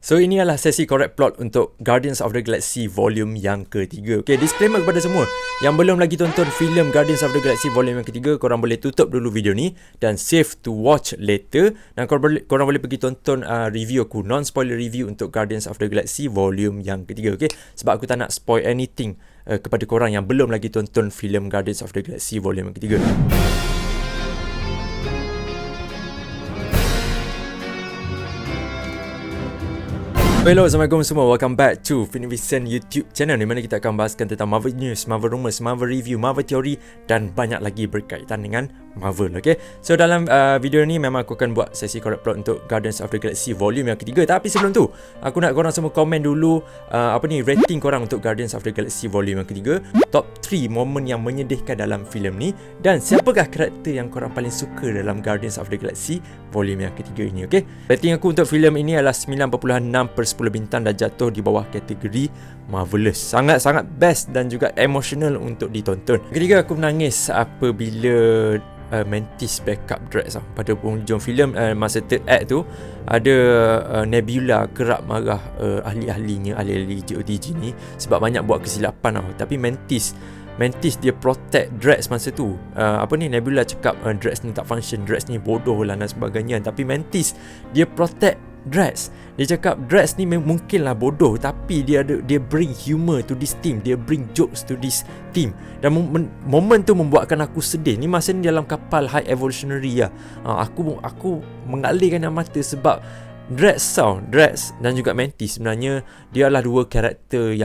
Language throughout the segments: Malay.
So ini adalah sesi correct plot untuk Guardians of the Galaxy volume yang ketiga. Okay, disclaimer kepada semua yang belum lagi tonton filem Guardians of the Galaxy volume yang ketiga, korang boleh tutup dulu video ni dan save to watch later. Dan korang boleh pergi tonton review aku, non-spoiler review untuk Guardians of the Galaxy volume yang ketiga. Okay, sebab aku tak nak spoil anything kepada korang yang belum lagi tonton filem Guardians of the Galaxy volume yang ketiga. Hello, Assalamualaikum semua. Welcome back to Finivicent YouTube channel, di mana kita akan bahaskan tentang Marvel News, Marvel Rumors, Marvel Review, Marvel Theory dan banyak lagi berkaitan dengan Marvel. Okay, so dalam video ni memang aku akan buat sesi correct plot untuk Guardians of the Galaxy volume yang ketiga. Tapi sebelum tu, aku nak korang semua komen dulu rating korang untuk Guardians of the Galaxy volume yang ketiga. Top 3 momen yang menyedihkan dalam filem ni, dan siapakah karakter yang korang paling suka dalam Guardians of the Galaxy volume yang ketiga ini. Okay, rating aku untuk filem ini adalah 9.6/10 bintang dan jatuh di bawah kategori Marvelous. Sangat-sangat best dan juga emotional untuk ditonton. Ketiga, aku menangis apabila Mantis backup Drax pada penghujung filem. Masa third act tu ada Nebula kerap marah ahli-ahli GOTG ni sebab banyak buat kesilapan tapi Mantis dia protect Drax masa tu. Nebula cakap Drax ni tak function, Drax ni bodoh lah dan sebagainya. Tapi Mantis dia protect Drax. Dia cakap Drax ni mungkinlah bodoh, tapi dia bring humor to this team, dia bring jokes to this team. Dan momen tu membuatkan aku sedih. Ni masa ni dalam kapal High Evolutionary lah. Aku mengalirkan air mata sebab Drax dan juga Mantis sebenarnya dia adalah dua karakter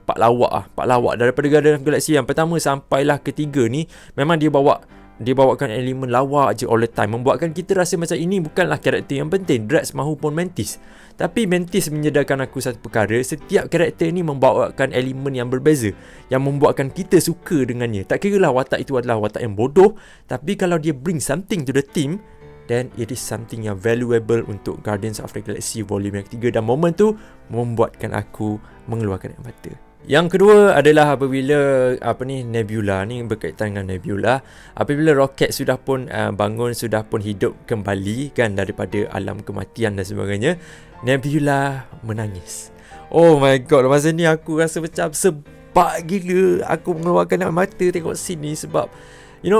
pak lawak daripada Guardians of the Galaxy yang pertama sampailah ketiga ni. Memang dia bawakan elemen lawak je all the time, membuatkan kita rasa macam ini bukanlah karakter yang penting, Drax mahupun Mantis. Tapi Mantis menyedarkan aku satu perkara, setiap karakter ni membawakan elemen yang berbeza yang membuatkan kita suka dengannya. Tak kira lah watak itu adalah watak yang bodoh, tapi kalau dia bring something to the team, then it is something yang valuable untuk Guardians of the Galaxy volume yang ketiga. Dan momen tu membuatkan aku mengeluarkan air mata. Yang kedua adalah apabila Nebula ni, berkaitan dengan Nebula, apabila roket sudah pun bangun, sudah pun hidup kembali kan daripada alam kematian dan sebagainya, Nebula menangis. Oh my god, masa ni aku rasa macam sebab gila. Aku mengeluarkan air mata tengok scene ni sebab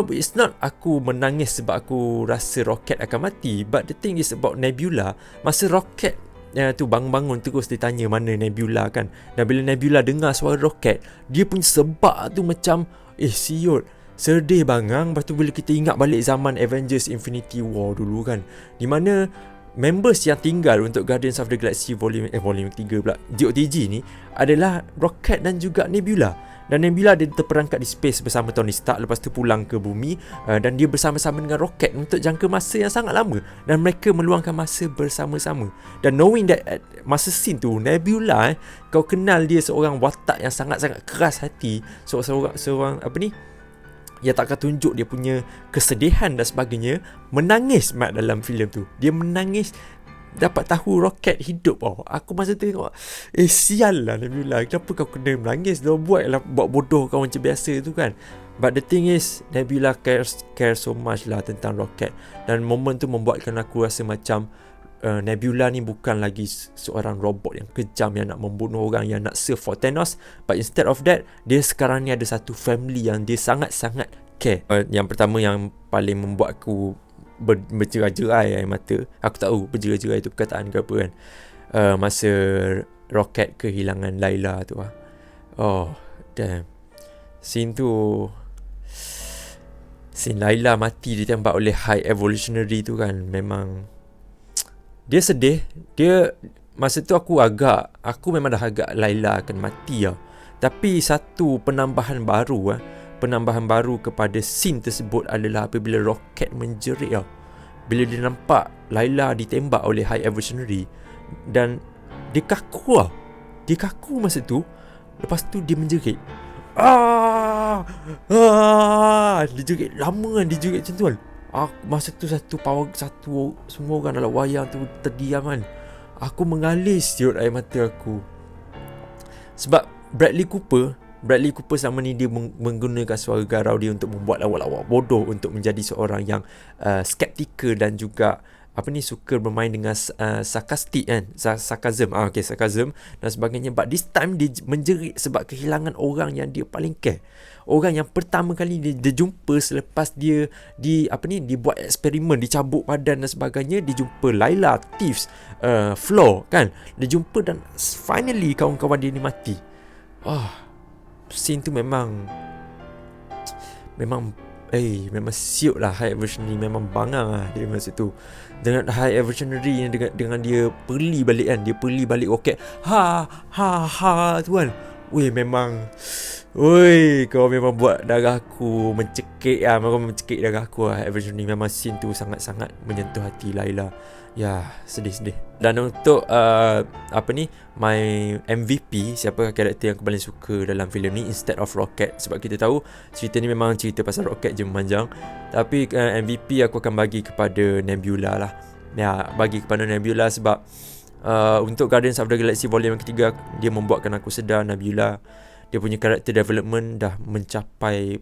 it's not aku menangis sebab aku rasa roket akan mati, but the thing is about Nebula. Masa roket tu bangun-bangun terus dia tanya mana Nebula kan. Dan bila Nebula dengar suara roket, dia punya sebab tu macam siut, sedih bangang. Lepas tu bila kita ingat balik zaman Avengers Infinity War dulu kan, di mana members yang tinggal untuk Guardians of the Galaxy volume 3 pula, GOTG ni, adalah Rocket dan juga Nebula. Dan Nebula dia terperangkap di space bersama Tony Stark, lepas tu pulang ke bumi, dan dia bersama-sama dengan Rocket untuk jangka masa yang sangat lama, dan mereka meluangkan masa bersama-sama. Dan knowing that masa scene tu Nebula, kau kenal dia seorang watak yang sangat-sangat keras hati, seorang yang tak akan tunjuk dia punya kesedihan dan sebagainya, menangis dalam filem tu. Dia menangis dapat tahu Rocket hidup. Aku masa tu tengok, sial lah Nebula, kenapa kau kena menangis? Dah buat bodoh kau macam biasa tu kan. But the thing is, Nebula care so much lah tentang Rocket. Dan momen tu membuatkan aku rasa macam Nebula ni bukan lagi seorang robot yang kejam yang nak membunuh orang, yang nak serve for Thanos. But instead of that, dia sekarang ni ada satu family yang dia sangat-sangat care. Yang pertama yang paling membuat aku berjerai-jerai air mata, aku tahu berjerai-jerai itu perkataan ke apa kan, masa Rocket kehilangan Layla tu lah. Oh damn, scene Layla mati ditembak oleh High Evolutionary tu kan, memang dia sedih. Dia masa tu aku memang dah agak Layla akan mati lah. Tapi satu penambahan baru kepada scene tersebut adalah apabila Rocket menjerit bila dia nampak Layla ditembak oleh High Evolutionary, dan dia kaku dia kaku masa tu. Lepas tu dia menjerit, dia jerit lama kan, dia jerit macam tu kan. Masa tu semua orang dalam wayang tu terdiam kan. Aku mengalir siut air mata aku. Sebab Bradley Cooper selama ni dia menggunakan suara garau dia untuk membuat lawak-lawak bodoh, untuk menjadi seorang yang skeptikal dan juga suka bermain dengan sarkastik kan, sarkasm, sarkasm dan sebagainya. But this time dia menjerit sebab kehilangan orang yang dia paling care. Orang yang pertama kali dia jumpa selepas dia dibuat eksperimen, dicabut badan dan sebagainya. Dia jumpa Layla, Tiffs, Flo kan. Dia jumpa dan finally kawan-kawan dia ni mati. Scene tu memang siut lah. High Evolutionary memang bangang lah dia masa tu. Dengan High Evolutionary dengan dia perli balik kan. Dia perli balik roket. Tu kan. Kau memang buat darah aku mencekik lah. Memang mencekik darah aku lah. High Evolutionary memang scene tu sangat-sangat menyentuh hati Layla. Ya, sedih-sedih. Dan untuk my MVP, siapa karakter yang aku paling suka dalam filem ni instead of Rocket, sebab kita tahu cerita ni memang cerita pasal Rocket je memanjang. Tapi MVP aku akan bagi kepada Nebula lah. Ya, bagi kepada Nebula sebab untuk Guardians of the Galaxy volume yang ketiga, dia membuatkan aku sedar Nebula dia punya character development dah mencapai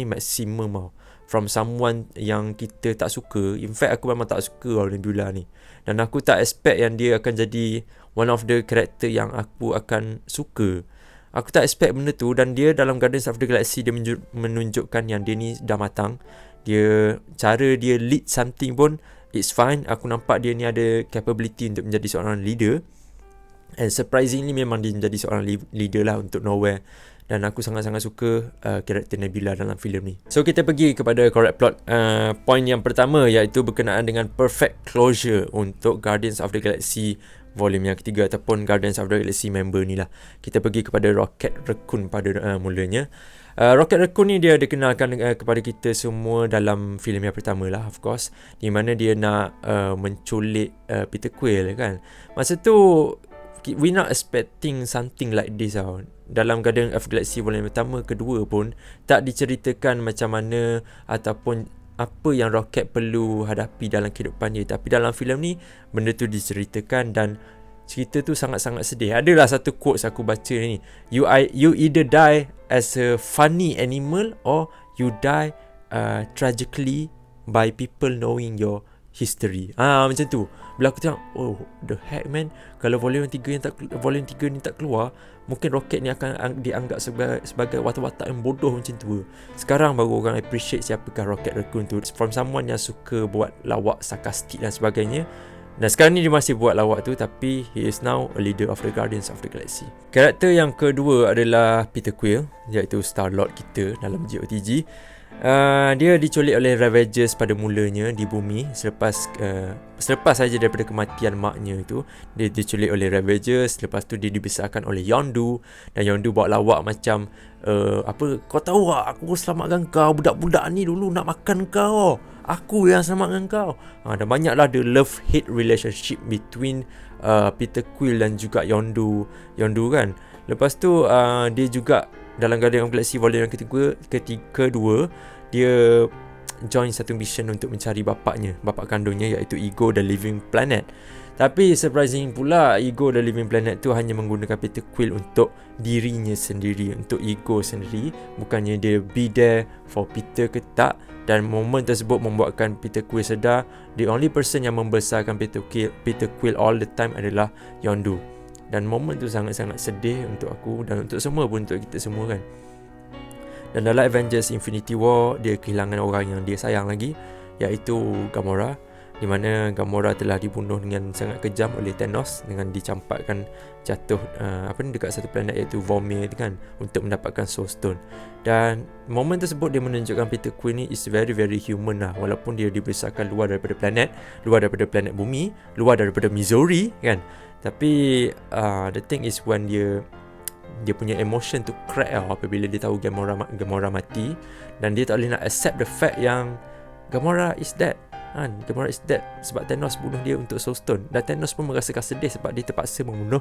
maksimum tau. From someone yang kita tak suka. In fact aku memang tak suka Nebula ni. Dan aku tak expect yang dia akan jadi one of the character yang aku akan suka. Aku tak expect benda tu. Dan dia dalam Guardians of the Galaxy dia menunjukkan yang dia ni dah matang. Cara dia lead something pun it's fine. Aku nampak dia ni ada capability untuk menjadi seorang leader. And surprisingly memang dia menjadi seorang leader lah untuk Nowhere. Dan aku sangat-sangat suka karakter Nebula dalam filem ni. So kita pergi kepada correct plot. Point yang pertama iaitu berkenaan dengan perfect closure untuk Guardians of the Galaxy volume yang ketiga ataupun Guardians of the Galaxy member ni lah. Kita pergi kepada Rocket Raccoon pada mulanya. Rocket Raccoon ni dia dikenalkan kepada kita semua dalam filem yang pertama lah, of course, di mana dia nak menculik Peter Quill kan. Masa tu we not expecting something like this tau. Dalam Guardians of the Galaxy volume pertama, kedua pun tak diceritakan macam mana ataupun apa yang Rocket perlu hadapi dalam kehidupan dia. Tapi dalam filem ni benda tu diceritakan dan cerita tu sangat-sangat sedih. Adalah satu quotes aku baca ni, you either die as a funny animal or you die tragically by people knowing your history. Macam tu. Bila aku tengok, the heck man, kalau volume 3 ni tak keluar, mungkin Rocket ni akan dianggap sebagai watak-watak yang bodoh macam tu. Sekarang baru orang appreciate siapakah Rocket Raccoon tu, from someone yang suka buat lawak sarkastik dan sebagainya. Dan sekarang ni dia masih buat lawak tu, tapi he is now a leader of the Guardians of the Galaxy. Karakter yang kedua adalah Peter Quill, iaitu Star-Lord kita dalam GOTG. Dia diculik oleh Ravagers pada mulanya di bumi selepas saja daripada kematian maknya itu. Dia diculik oleh Ravagers. Lepas tu dia dibesarkan oleh Yondu. Dan Yondu buat lawak macam kau tahu tak, aku selamatkan kau. Budak-budak ni dulu nak makan kau, aku yang selamatkan kau. Dan banyaklah the love-hate relationship between Peter Quill dan juga Yondu kan. Lepas tu dia juga dalam Guardians of the Galaxy volume yang kedua, dia join satu mission untuk mencari bapak kandungnya, iaitu Ego the Living Planet. Tapi surprising pula, Ego the Living Planet tu hanya menggunakan Peter Quill untuk dirinya sendiri, untuk Ego sendiri. Bukannya dia be there for Peter ke tak. Dan momen tersebut membuatkan Peter Quill sedar the only person yang membesarkan Peter Quill all the time adalah Yondu. Dan momen tu sangat-sangat sedih untuk aku dan untuk semua pun, untuk kita semua kan. Dan dalam Avengers Infinity War, dia kehilangan orang yang dia sayang lagi, iaitu Gamora. Di mana Gamora telah dibunuh dengan sangat kejam oleh Thanos dengan dicampakkan jatuh dekat satu planet iaitu Vormir kan, untuk mendapatkan Soul Stone. Dan momen tersebut dia menunjukkan Peter Quill ni is very very human lah, walaupun dia dibesarkan luar daripada planet bumi, luar daripada Missouri kan. Tapi the thing is when dia punya emotion tu crack apabila dia tahu Gamora mati, dan dia tak boleh nak accept the fact yang Gamora is dead. Gamora is dead sebab Thanos bunuh dia untuk Soul Stone. Dan Thanos pun merasakan sedih sebab dia terpaksa membunuh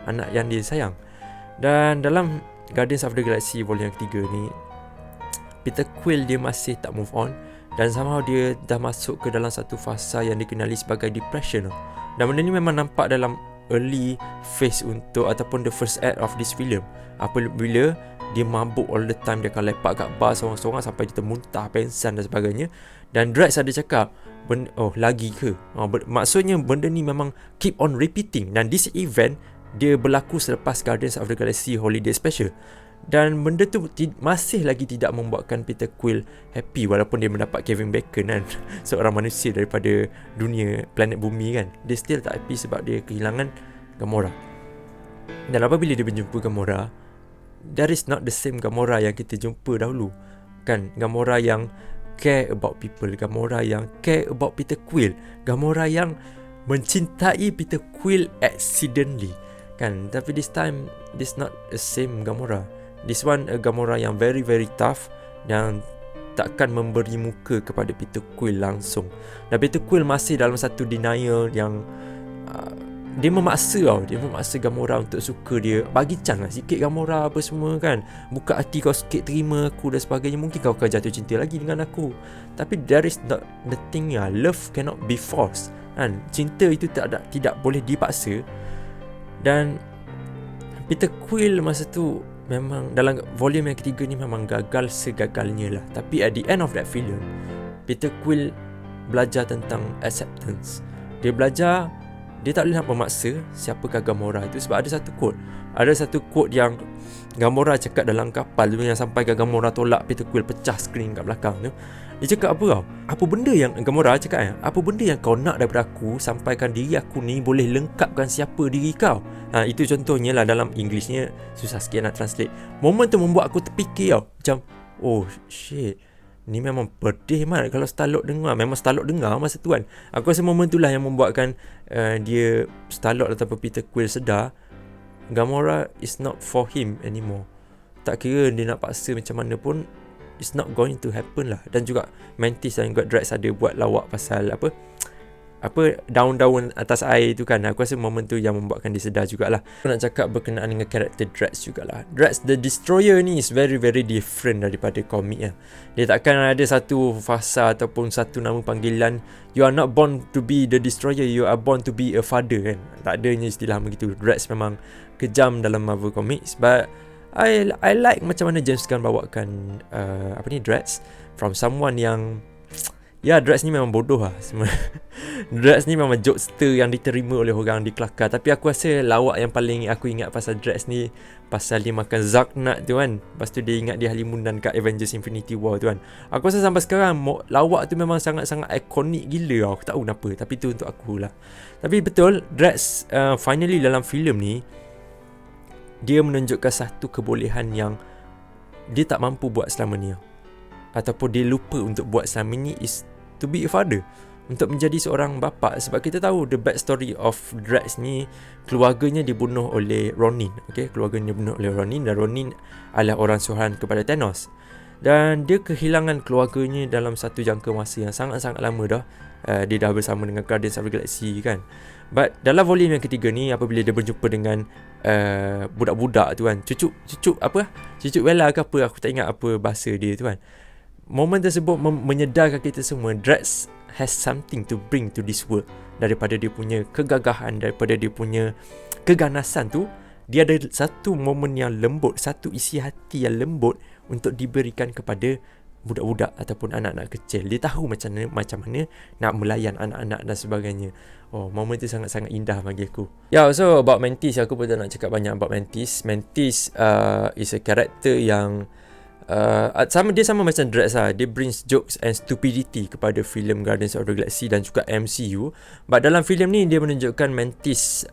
anak yang dia sayang. Dan dalam Guardians of the Galaxy volume yang ketiga ni, Peter Quill dia masih tak move on. Dan somehow dia dah masuk ke dalam satu fasa yang dikenali sebagai depression. Dan benda ni memang nampak dalam early phase untuk ataupun the first act of this film. Apabila dia mabuk all the time, dia akan lepak kat bar seorang-seorang sampai dia termuntah, pensan dan sebagainya. Dan Drax ada cakap, lagi ke? Maksudnya benda ni memang keep on repeating. Dan this event dia berlaku selepas Guardians of the Galaxy Holiday Special. Dan benda tu masih lagi tidak membuatkan Peter Quill happy, walaupun dia mendapat Kevin Bacon kan, seorang manusia daripada dunia planet bumi kan. Dia still tak happy sebab dia kehilangan Gamora. Dan apabila dia berjumpa Gamora, that is not the same Gamora yang kita jumpa dahulu kan. Gamora yang care about people, Gamora yang care about Peter Quill, Gamora yang mencintai Peter Quill accidentally kan. Tapi this time, this not the same Gamora. This one a Gamora yang very very tough dan takkan memberi muka kepada Peter Quill langsung. Dan Peter Quill masih dalam satu denial yang dia memaksa Gamora untuk suka dia. Bagi chance lah sikit Gamora apa semua kan. Buka hati kau sikit, terima aku dan sebagainya. Mungkin kau akan jatuh cinta lagi dengan aku. Tapi there is not the thing ya. Love cannot be forced kan. Cinta itu tidak boleh dipaksa. Dan Peter Quill masa tu memang dalam volume yang ketiga ni memang gagal segagalnya lah. Tapi at the end of that film, Peter Quill belajar tentang acceptance. Dia belajar dia tak boleh nak memaksa siapakah Gamora itu. Sebab ada satu quote yang Gamora cakap dalam kapal tu, yang sampai Gamora tolak Peter Quill pecah skrin kat belakang tu. Dia cakap apa tau? Apa benda yang Gamora cakap apa benda yang kau nak daripada aku, sampaikan diri aku ni boleh lengkapkan siapa diri kau. Itu contohnya lah. Dalam Englishnya susah sikit nak translate. Moment tu membuat aku terfikir tau, macam oh shit, ni memang pedih mat kalau Star-Lord dengar. Memang Star-Lord dengar masa tu kan. Aku rasa moment tu lah yang membuatkan dia, Star-Lord ataupun Peter Quill sedar Gamora is not for him anymore. Tak kira dia nak paksa macam mana pun, it's not going to happen lah. Dan juga Mantis dan juga Drax ada buat lawak pasal apa daun-daun atas air tu kan. Aku rasa moment tu yang membuatkan dia sedar jugalah. Aku nak cakap berkenaan dengan karakter Drax jugalah. Drax the Destroyer ni is very very different daripada komik lah. Dia takkan ada satu fasa ataupun satu nama panggilan. You are not born to be the Destroyer, you are born to be a father kan. Tak adanya istilah begitu. Drax memang kejam dalam Marvel Comics. But I like macam mana James Gunn bawakan Drax from someone yang Drax ni memang bodoh lah. Drax ni memang jokester yang diterima oleh orang di kelakar. Tapi aku rasa lawak yang paling aku ingat pasal Drax ni, pasal dia makan Zarknut tu kan. Lepas tu dia ingat dia halimunan kat Avengers Infinity War tu kan. Aku rasa sampai sekarang lawak tu memang sangat-sangat ikonik gila. Aku tak tahu kenapa, tapi tu untuk aku lah. Tapi betul, Drax finally dalam filem ni dia menunjukkan satu kebolehan yang dia tak mampu buat selama ni, ataupun dia lupa untuk buat selama ni, is to be a father, untuk menjadi seorang bapa. Sebab kita tahu the backstory of Drax ni, keluarganya dibunuh oleh Ronin. Keluarganya dibunuh oleh Ronin, dan Ronin adalah orang suruhan kepada Thanos. Dan dia kehilangan keluarganya dalam satu jangka masa yang sangat-sangat lama dah. Dia dah bersama dengan Guardians of the Galaxy kan. But dalam volume yang ketiga ni, apabila dia berjumpa dengan budak-budak tu kan, cucuk Bella ke apa, aku tak ingat apa bahasa dia tu kan. Momen tersebut menyedarkan kita semua Drax has something to bring to this world. Daripada dia punya kegagahan, daripada dia punya keganasan tu, dia ada satu momen yang lembut, satu isi hati yang lembut untuk diberikan kepada budak-budak ataupun anak-anak kecil. Dia tahu macam mana nak melayan anak-anak dan sebagainya. Momen tu sangat-sangat indah bagi aku. So about Mantis, aku pun tak nak cakap banyak about Mantis. Mantis is a character yang sama macam Drax lah. Dia brings jokes and stupidity kepada filem Guardians of the Galaxy dan juga MCU. But dalam filem ni dia menunjukkan Mantis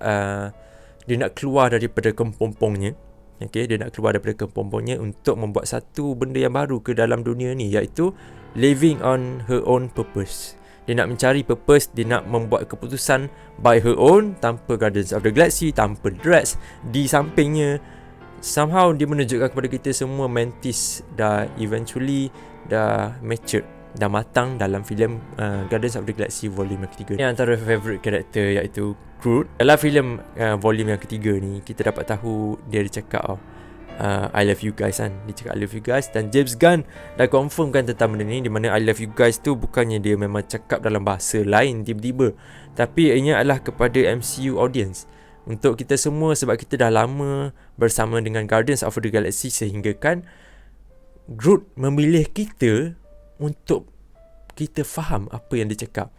dia nak keluar daripada kempompongnya. Dia nak keluar daripada kempompongnya untuk membuat satu benda yang baru ke dalam dunia ni, iaitu living on her own purpose. Dia nak mencari purpose, dia nak membuat keputusan by her own, tanpa Guardians of the Galaxy, tanpa Drax di sampingnya. Somehow dia menunjukkan kepada kita semua Mantis dah eventually dah mature, dah matang dalam filem Guardians of the Galaxy volume yang ketiga. Ini antara favourite character, iaitu Groot. Dalam filem volume yang ketiga ni, kita dapat tahu dia cakap I love you guys kan. Dia cakap I love you guys. Dan James Gunn dah confirmkan tentang benda ni, di mana I love you guys tu bukannya dia memang cakap dalam bahasa lain tiba-tiba, tapi ianya adalah kepada MCU audience. untuk kita semua, sebab kita dah lama bersama dengan Guardians of the Galaxy, sehingga kan Groot memilih kita untuk kita faham apa yang dia cakap.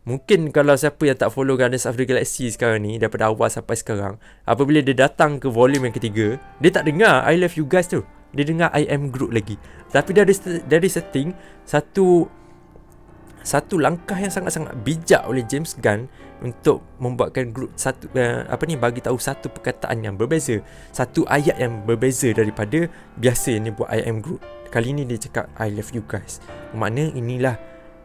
Mungkin kalau siapa yang tak follow Guardians of the Galaxy sekarang ni, daripada awal sampai sekarang, apabila dia datang ke volume yang ketiga, dia tak dengar I love you guys tu. Dia dengar I am Groot lagi. Tapi dari setting satu langkah yang sangat-sangat bijak oleh James Gunn untuk membuatkan Groot bagi tahu satu perkataan yang berbeza, satu ayat yang berbeza daripada biasa ni buat I am Groot. Kali ni dia cakap I love you guys. Makna inilah,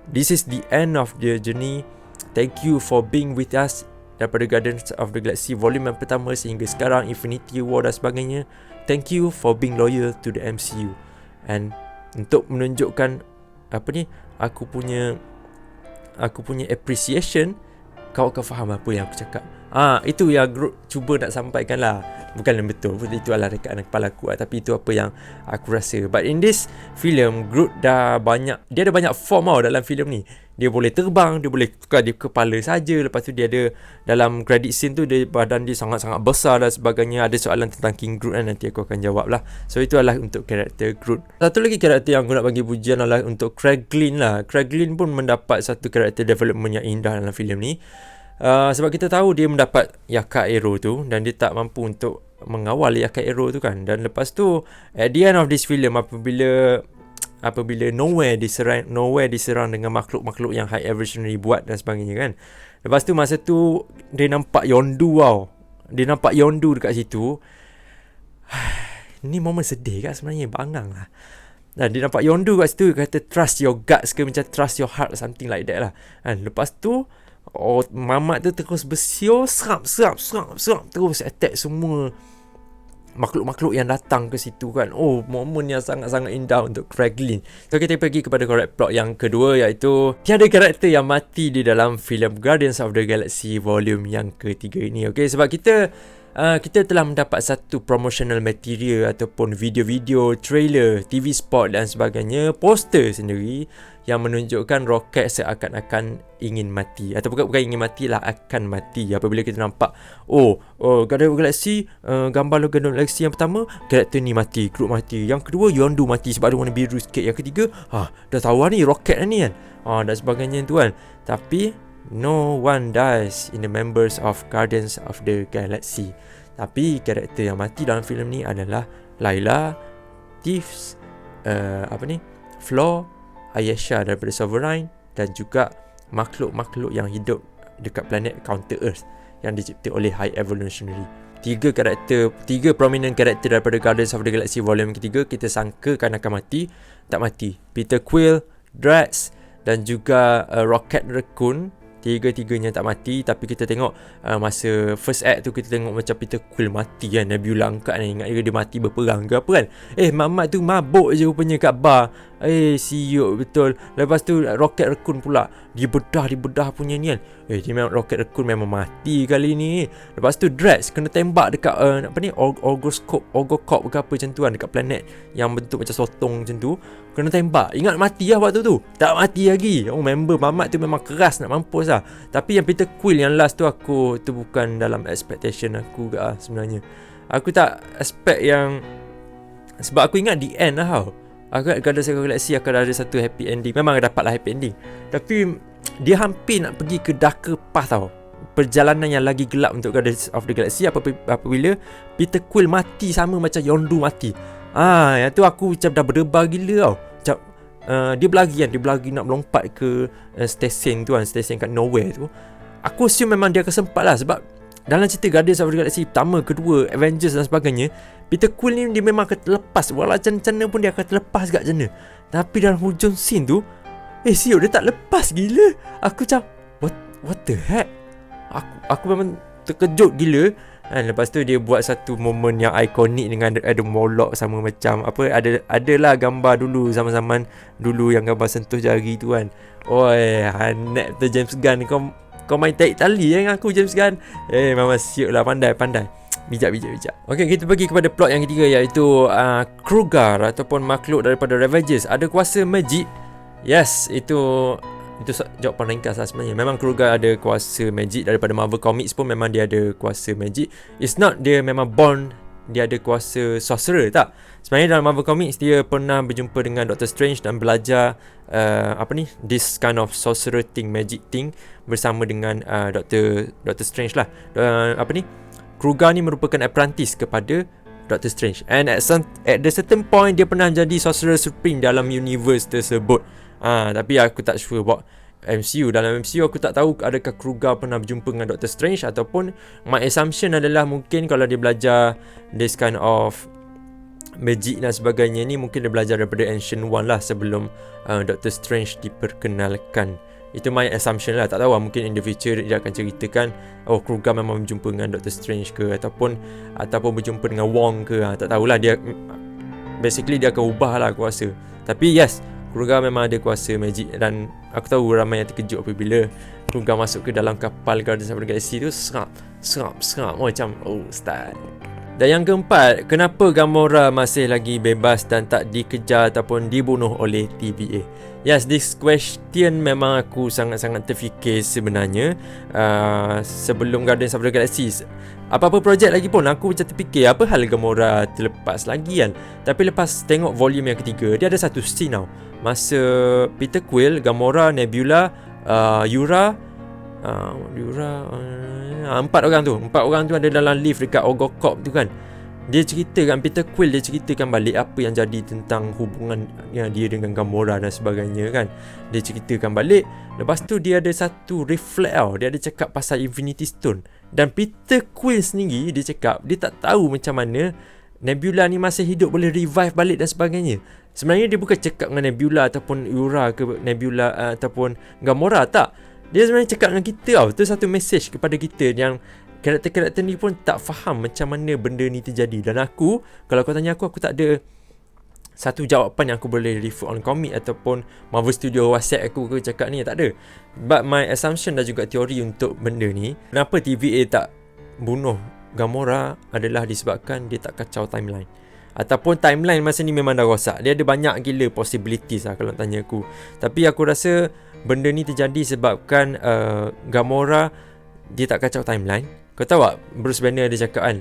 this is the end of the journey. Thank you for being with us daripada Guardians of the Galaxy volume yang pertama sehingga sekarang, Infinity War dan sebagainya. Thank you for being loyal to the MCU. And untuk menunjukkan aku punya appreciation, kau akan faham apa yang aku cakap. Itu yang Groot cuba nak sampaikan lah. Bukan yang betul, itu adalah rekaan kepala aku lah. Tapi itu apa yang aku rasa. But in this film, Groot dia ada banyak form dalam filem ni. Dia boleh terbang, dia boleh tukar dia kepala saja. Lepas tu dia ada dalam credit scene tu, badan dia sangat-sangat besar dan sebagainya. Ada soalan tentang King Groot kan, nanti aku akan jawab lah. So itu adalah untuk karakter Groot. Satu lagi karakter yang aku nak bagi pujian adalah untuk Kraglin lah. Kraglin pun mendapat satu karakter development yang indah dalam filem ni. Sebab kita tahu dia mendapat Yaka Arrow tu, dan dia tak mampu untuk mengawal Yaka Arrow tu kan. Dan lepas tu at the end of this film, apabila Nowhere diserang dengan makhluk-makhluk yang High Evolutionary buat dan sebagainya kan. Lepas tu masa tu dia nampak Yondu tau. Dia nampak Yondu dekat situ. Ni momen sedih kan sebenarnya, bangang lah. Dan dia nampak Yondu kat situ, kata trust your guts ke macam trust your heart, something like that lah. Dan lepas tu Mamat tu terus bersiul, serap terus attack semua makhluk-makhluk yang datang ke situ kan. Momen yang sangat-sangat indah untuk Kraglin. So kita pergi kepada correct plot yang kedua, iaitu tiada karakter yang mati di dalam filem Guardians of the Galaxy volume yang ketiga ini. Okay, sebab kita telah mendapat satu promotional material ataupun video-video, trailer, TV spot dan sebagainya, poster sendiri yang menunjukkan Rocket seakan-akan ingin mati, atau bukan ingin mati lah, akan mati. Apabila kita nampak Guardians of the Galaxy, gambar logo Guardians of the Galaxy yang pertama, karakter ni mati, Groot mati. Yang kedua Yondu mati sebab ada warna biru sikit. Yang ketiga dah tahu ni Rocket ni kan, dan sebagainya tu kan. Tapi no one dies in the members of Guardians of the Galaxy. Tapi karakter yang mati dalam filem ni adalah Layla, Thieves, Floor, Ayesha daripada Sovereign, dan juga makhluk-makhluk yang hidup dekat planet Counter Earth yang dicipta oleh High Evolutionary. Tiga prominent karakter daripada Guardians of the Galaxy volume ketiga kita sangkakan akan mati, tak mati. Peter Quill, Drax dan juga Rocket Raccoon, tiga-tiganya tak mati. Tapi kita tengok masa first act tu, kita tengok macam Peter Quill mati kan. Nebula angkat ni, ingat dia mati berperang ke apa kan. Mamat tu mabuk je rupanya kat bar. Siuk betul. Lepas tu Rocket Raccoon pula dibedah punya ni kan. Dia memang Rocket Raccoon memang mati kali ni. Lepas tu Drax kena tembak dekat Orgoscope ke apa macam tu kan, dekat planet yang bentuk macam sotong macam tu. Kena tembak. Ingat mati lah waktu tu. Tak mati lagi. Member Mamat tu memang keras nak mampus lah. Tapi yang Peter Quill yang last tu, tu bukan dalam expectation aku ke sebenarnya. Aku tak expect yang, sebab aku ingat the end lah tau. Aku ingat Guardians of the Galaxy akan ada satu happy ending. Memang dapatlah happy ending. Tapi dia hampir nak pergi ke darker path tau. Perjalanan yang lagi gelap untuk Guardians of the Galaxy apabila Peter Quill mati sama macam Yondu mati. Yang tu aku macam dah berdebar gila tau. Macam dia berlari nak melompat ke stesen tu kan, stesen kat Nowhere tu. Aku assume memang dia akan sempat lah, sebab dalam cerita Guardians of the Galaxy pertama, kedua, Avengers dan sebagainya, Peter Quill ni dia memang akan terlepas. Walau macam mana pun dia akan terlepas kat sana. Tapi dalam hujung scene tu, siap dia tak lepas gila. Aku macam what the heck. Aku memang terkejut gila. Lepas tu dia buat satu momen yang ikonik dengan ada Moloch sama macam adalah gambar dulu, zaman-zaman dulu yang gambar sentuh jari tu kan. Hanet tu James Gunn. Kau main tarik tali dengan aku, James Gunn. Memang siap lah, pandai. Bijak. Okay, kita pergi kepada plot yang ketiga, iaitu Krugar ataupun makhluk daripada Ravagers ada kuasa magic. Yes, itu Itu jawapan ringkas lah sebenarnya. Memang Kruger ada kuasa magic. Daripada Marvel Comics pun memang dia ada kuasa magic. It's not dia memang born dia ada kuasa sorcerer, tak. Sebenarnya dalam Marvel Comics dia pernah berjumpa dengan Doctor Strange dan belajar this kind of sorcerer thing, magic thing bersama dengan Doctor Strange lah. Kruger ni merupakan apprentice kepada Doctor Strange, and at the certain point dia pernah jadi sorcerer supreme dalam universe tersebut. Tapi aku tak sure about MCU. Dalam MCU aku tak tahu adakah Kruger pernah berjumpa dengan Doctor Strange, ataupun my assumption adalah mungkin kalau dia belajar this kind of magic dan sebagainya ni, mungkin dia belajar daripada Ancient One lah sebelum Doctor Strange diperkenalkan. Itu my assumption lah. Tak tahu lah, mungkin in the future dia akan ceritakan Kruger memang berjumpa dengan Doctor Strange ke, ataupun berjumpa dengan Wong ke. Tak tahulah, dia basically dia akan ubah lah kuasa. Tapi yes, Kruger memang ada kuasa magic, dan aku tahu ramai yang terkejut apabila Kruger masuk ke dalam kapal Guardians of the Galaxy tu. Serap macam style. Dan yang keempat, kenapa Gamora masih lagi bebas dan tak dikejar ataupun dibunuh oleh TVA? Yes, this question memang aku sangat-sangat terfikir sebenarnya. Sebelum Guardians of the Galaxy, apa-apa projek lagi pun aku macam terfikir apa hal Gamora terlepas lagi kan. Tapi lepas tengok volume yang ketiga, dia ada satu scene tau, masa Peter Quill, Gamora, Nebula, Yura, empat orang tu ada dalam lift dekat Ogokop tu kan. Dia ceritakan, Peter Quill dia ceritakan balik apa yang jadi tentang hubungan yang dia dengan Gamora dan sebagainya kan. Dia ceritakan balik. Lepas tu dia ada satu reflect tau, dia ada cakap pasal Infinity Stone. Dan Peter Quill sendiri dia cakap dia tak tahu macam mana Nebula ni masih hidup, boleh revive balik dan sebagainya. Sebenarnya dia bukan cakap dengan Nebula ataupun Yura ke Nebula ataupun Gamora, tak. Dia sebenarnya cakap dengan kita tau. Itu satu message kepada kita yang karakter-karakter ni pun tak faham macam mana benda ni terjadi. Dan aku, kalau kau tanya aku tak ada satu jawapan yang aku boleh refer on comic ataupun Marvel Studio WhatsApp aku ke cakap ni, tak ada. But my assumption dan juga teori untuk benda ni, kenapa TVA tak bunuh Gamora adalah disebabkan dia tak kacau timeline. Ataupun timeline masa ni memang dah rosak. Dia ada banyak gila possibilities lah kalau tanya aku. Tapi aku rasa benda ni terjadi sebabkan Gamora dia tak kacau timeline. Kau tahu tak, Bruce Banner ada cakap kan,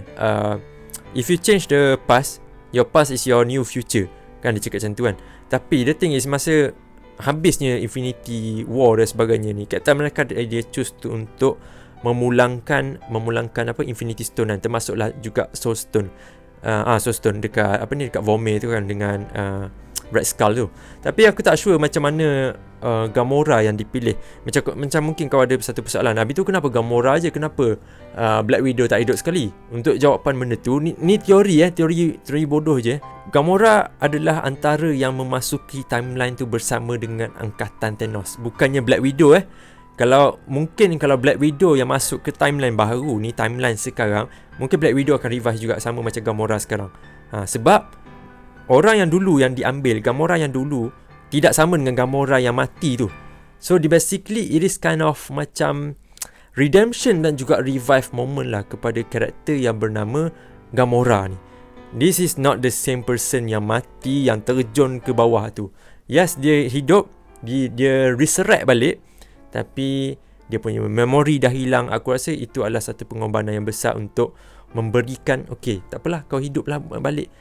if you change the past, your past is your new future. Kan dia cakap macam tu kan. Tapi the thing is, masa habisnya Infinity War dan sebagainya ni, Captain America dia choose untuk memulangkan Infinity Stone, dan termasuklah juga Soul Stone. Soul Stone dekat dekat Vormir tu kan, dengan Red Skull tu. Tapi aku tak sure macam mana Gamora yang dipilih. Macam mungkin kau ada satu persoalan, habis tu kenapa Gamora je, kenapa Black Widow tak hidup sekali? Untuk jawapan benda tu, ni teori bodoh je. Gamora adalah antara yang memasuki timeline tu bersama dengan angkatan Thanos, bukannya Black Widow. Kalau Black Widow yang masuk ke timeline baru ni, timeline sekarang, mungkin Black Widow akan revive juga sama macam Gamora sekarang. Sebab orang yang dulu yang diambil, Gamora yang dulu, tidak sama dengan Gamora yang mati tu. So basically it is kind of macam redemption dan juga revive moment lah kepada karakter yang bernama Gamora ni. This is not the same person yang mati, yang terjun ke bawah tu. Yes, dia hidup, dia resurrect balik, tapi dia punya memori dah hilang. Aku rasa itu adalah satu pengorbanan yang besar untuk memberikan, okay, tak apalah, kau hiduplah balik.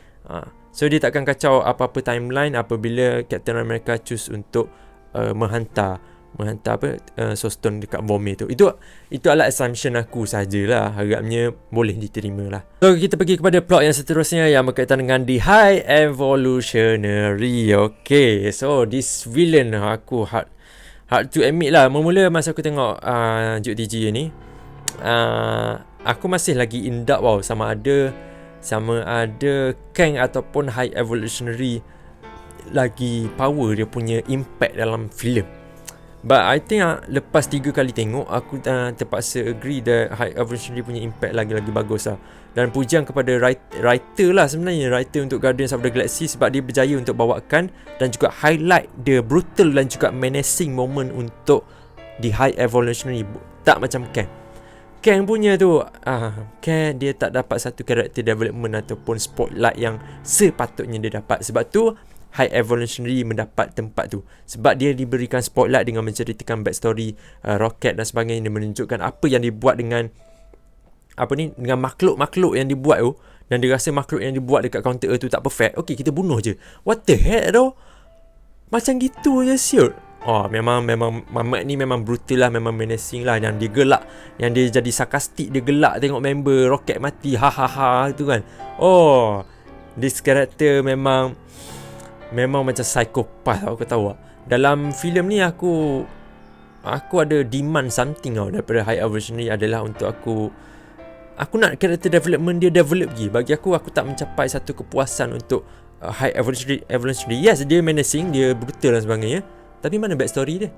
So dia takkan kacau apa-apa timeline apabila Captain America choose untuk menghantar Soul Stone dekat Vormir tu. Itu adalah assumption aku sajalah. Harapnya boleh diterima lah. So kita pergi kepada plot yang seterusnya yang berkaitan dengan The High Evolutionary. Okay, so this villain aku hard to admit lah. Mula masa aku tengok Juk TG ni, aku masih lagi in doubt sama ada Kang ataupun High Evolutionary lagi power dia punya impact dalam filem. But I think lepas 3 kali tengok, aku terpaksa agree that High Evolutionary punya impact lagi-lagi bagus lah. Dan pujian kepada writer lah sebenarnya, writer untuk Guardians of the Galaxy, sebab dia berjaya untuk bawakan dan juga highlight the brutal dan juga menacing moment untuk The High Evolutionary. Tak macam Kang punya tu, Kang dia tak dapat satu character development ataupun spotlight yang sepatutnya dia dapat. Sebab tu High Evolutionary mendapat tempat tu, sebab dia diberikan spotlight dengan menceritakan backstory roket dan sebagainya. Dia menunjukkan apa yang dibuat dengan dengan makhluk-makhluk yang dibuat tu, dan dia rasa makhluk yang dibuat dekat Counter Earth tu tak perfect. Okay, kita bunuh je. What the heck tau? Macam gitu je siut. Memang Mamat ni memang brutal lah, memang menacing lah. Yang dia gelak, yang dia jadi sarkastik, dia gelak tengok member roket mati, ha tu kan. This character memang macam psikopat tau, kau tahu tak? Dalam filem ni aku ada demand something tau daripada High Evolutionary, adalah untuk aku nak character development dia develop lagi. Bagi aku tak mencapai satu kepuasan untuk High Evolutionary. Yes, dia menacing, dia brutal dan sebagainya, tapi mana backstory dia?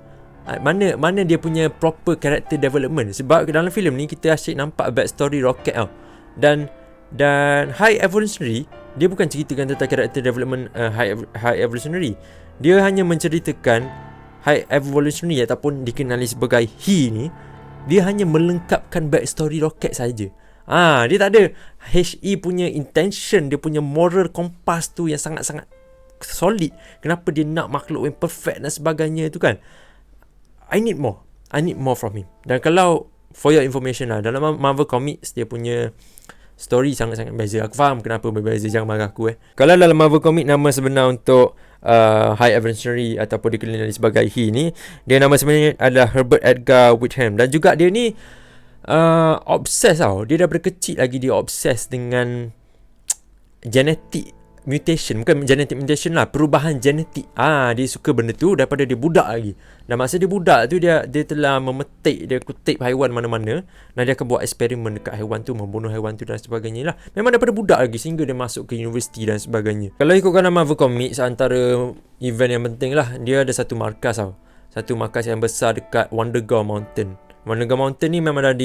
Mana dia punya proper character development? Sebab dalam filem ni kita asyik nampak backstory roket tau. Dan High Evolutionary, dia bukan ceritakan tentang character development High Evolutionary. Dia hanya menceritakan High Evolutionary ataupun dikenali sebagai He ni, dia hanya melengkapkan backstory roket saja. Dia tak ada HE punya intention, dia punya moral compass tu yang sangat-sangat solid. Kenapa dia nak makhluk yang perfect dan sebagainya tu kan. I need more from him. Dan kalau for your information lah, dalam Marvel Comics dia punya story sangat-sangat beza. Aku faham kenapa berbeza, jangan marah aku Kalau dalam Marvel Comics, nama sebenar untuk High Evolutionary ataupun dikenali sebagai He ni, dia nama sebenarnya adalah Herbert Edgar Whitham. Dan juga dia ni obses tau. Dia daripada kecil lagi dia obses dengan genetic mutation. Bukan genetic mutation lah, perubahan genetik. Dia suka benda tu daripada dia budak lagi. Dan masa dia budak tu, dia telah memetik, dia kutip haiwan mana-mana, dan dia akan buat eksperimen dekat haiwan tu, membunuh haiwan tu dan sebagainya lah. Memang daripada budak lagi sehingga dia masuk ke universiti dan sebagainya. Kalau ikutkan Marvel Comics, antara event yang penting lah, dia ada satu markas tau. Satu markas yang besar dekat Wundagore Mountain. Wundagore Mountain ni memang dah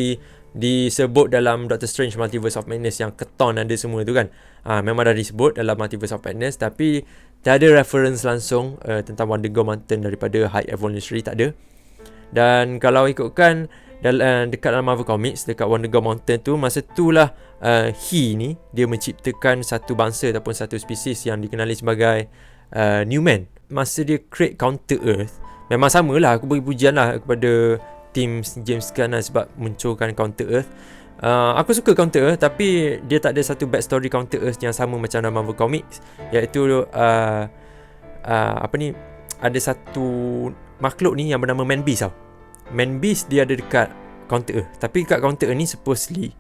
disebut dalam Doctor Strange Multiverse of Madness, yang keton ada semua tu kan. Memang dah disebut dalam Multiverse of Madness, tapi tak ada reference langsung tentang Wundagore Mountain daripada High Evolutionary, tak ada. Dan kalau ikutkan dekat dalam Marvel Comics, dekat Wundagore Mountain tu, masa tu lah He ni dia menciptakan satu bangsa ataupun satu spesies yang dikenali sebagai Newman. Masa dia create Counter Earth, memang samalah, aku beri pujian lah kepada tim James Gunn lah, sebab munculkan Counter Earth. Aku suka Counter Earth, tapi dia tak ada satu backstory Counter Earth yang sama macam dalam Marvel Comics, iaitu ada satu makhluk ni yang bernama Man Beast tau. Man Beast dia ada dekat Counter Earth, tapi dekat Counter Earth ni supposedly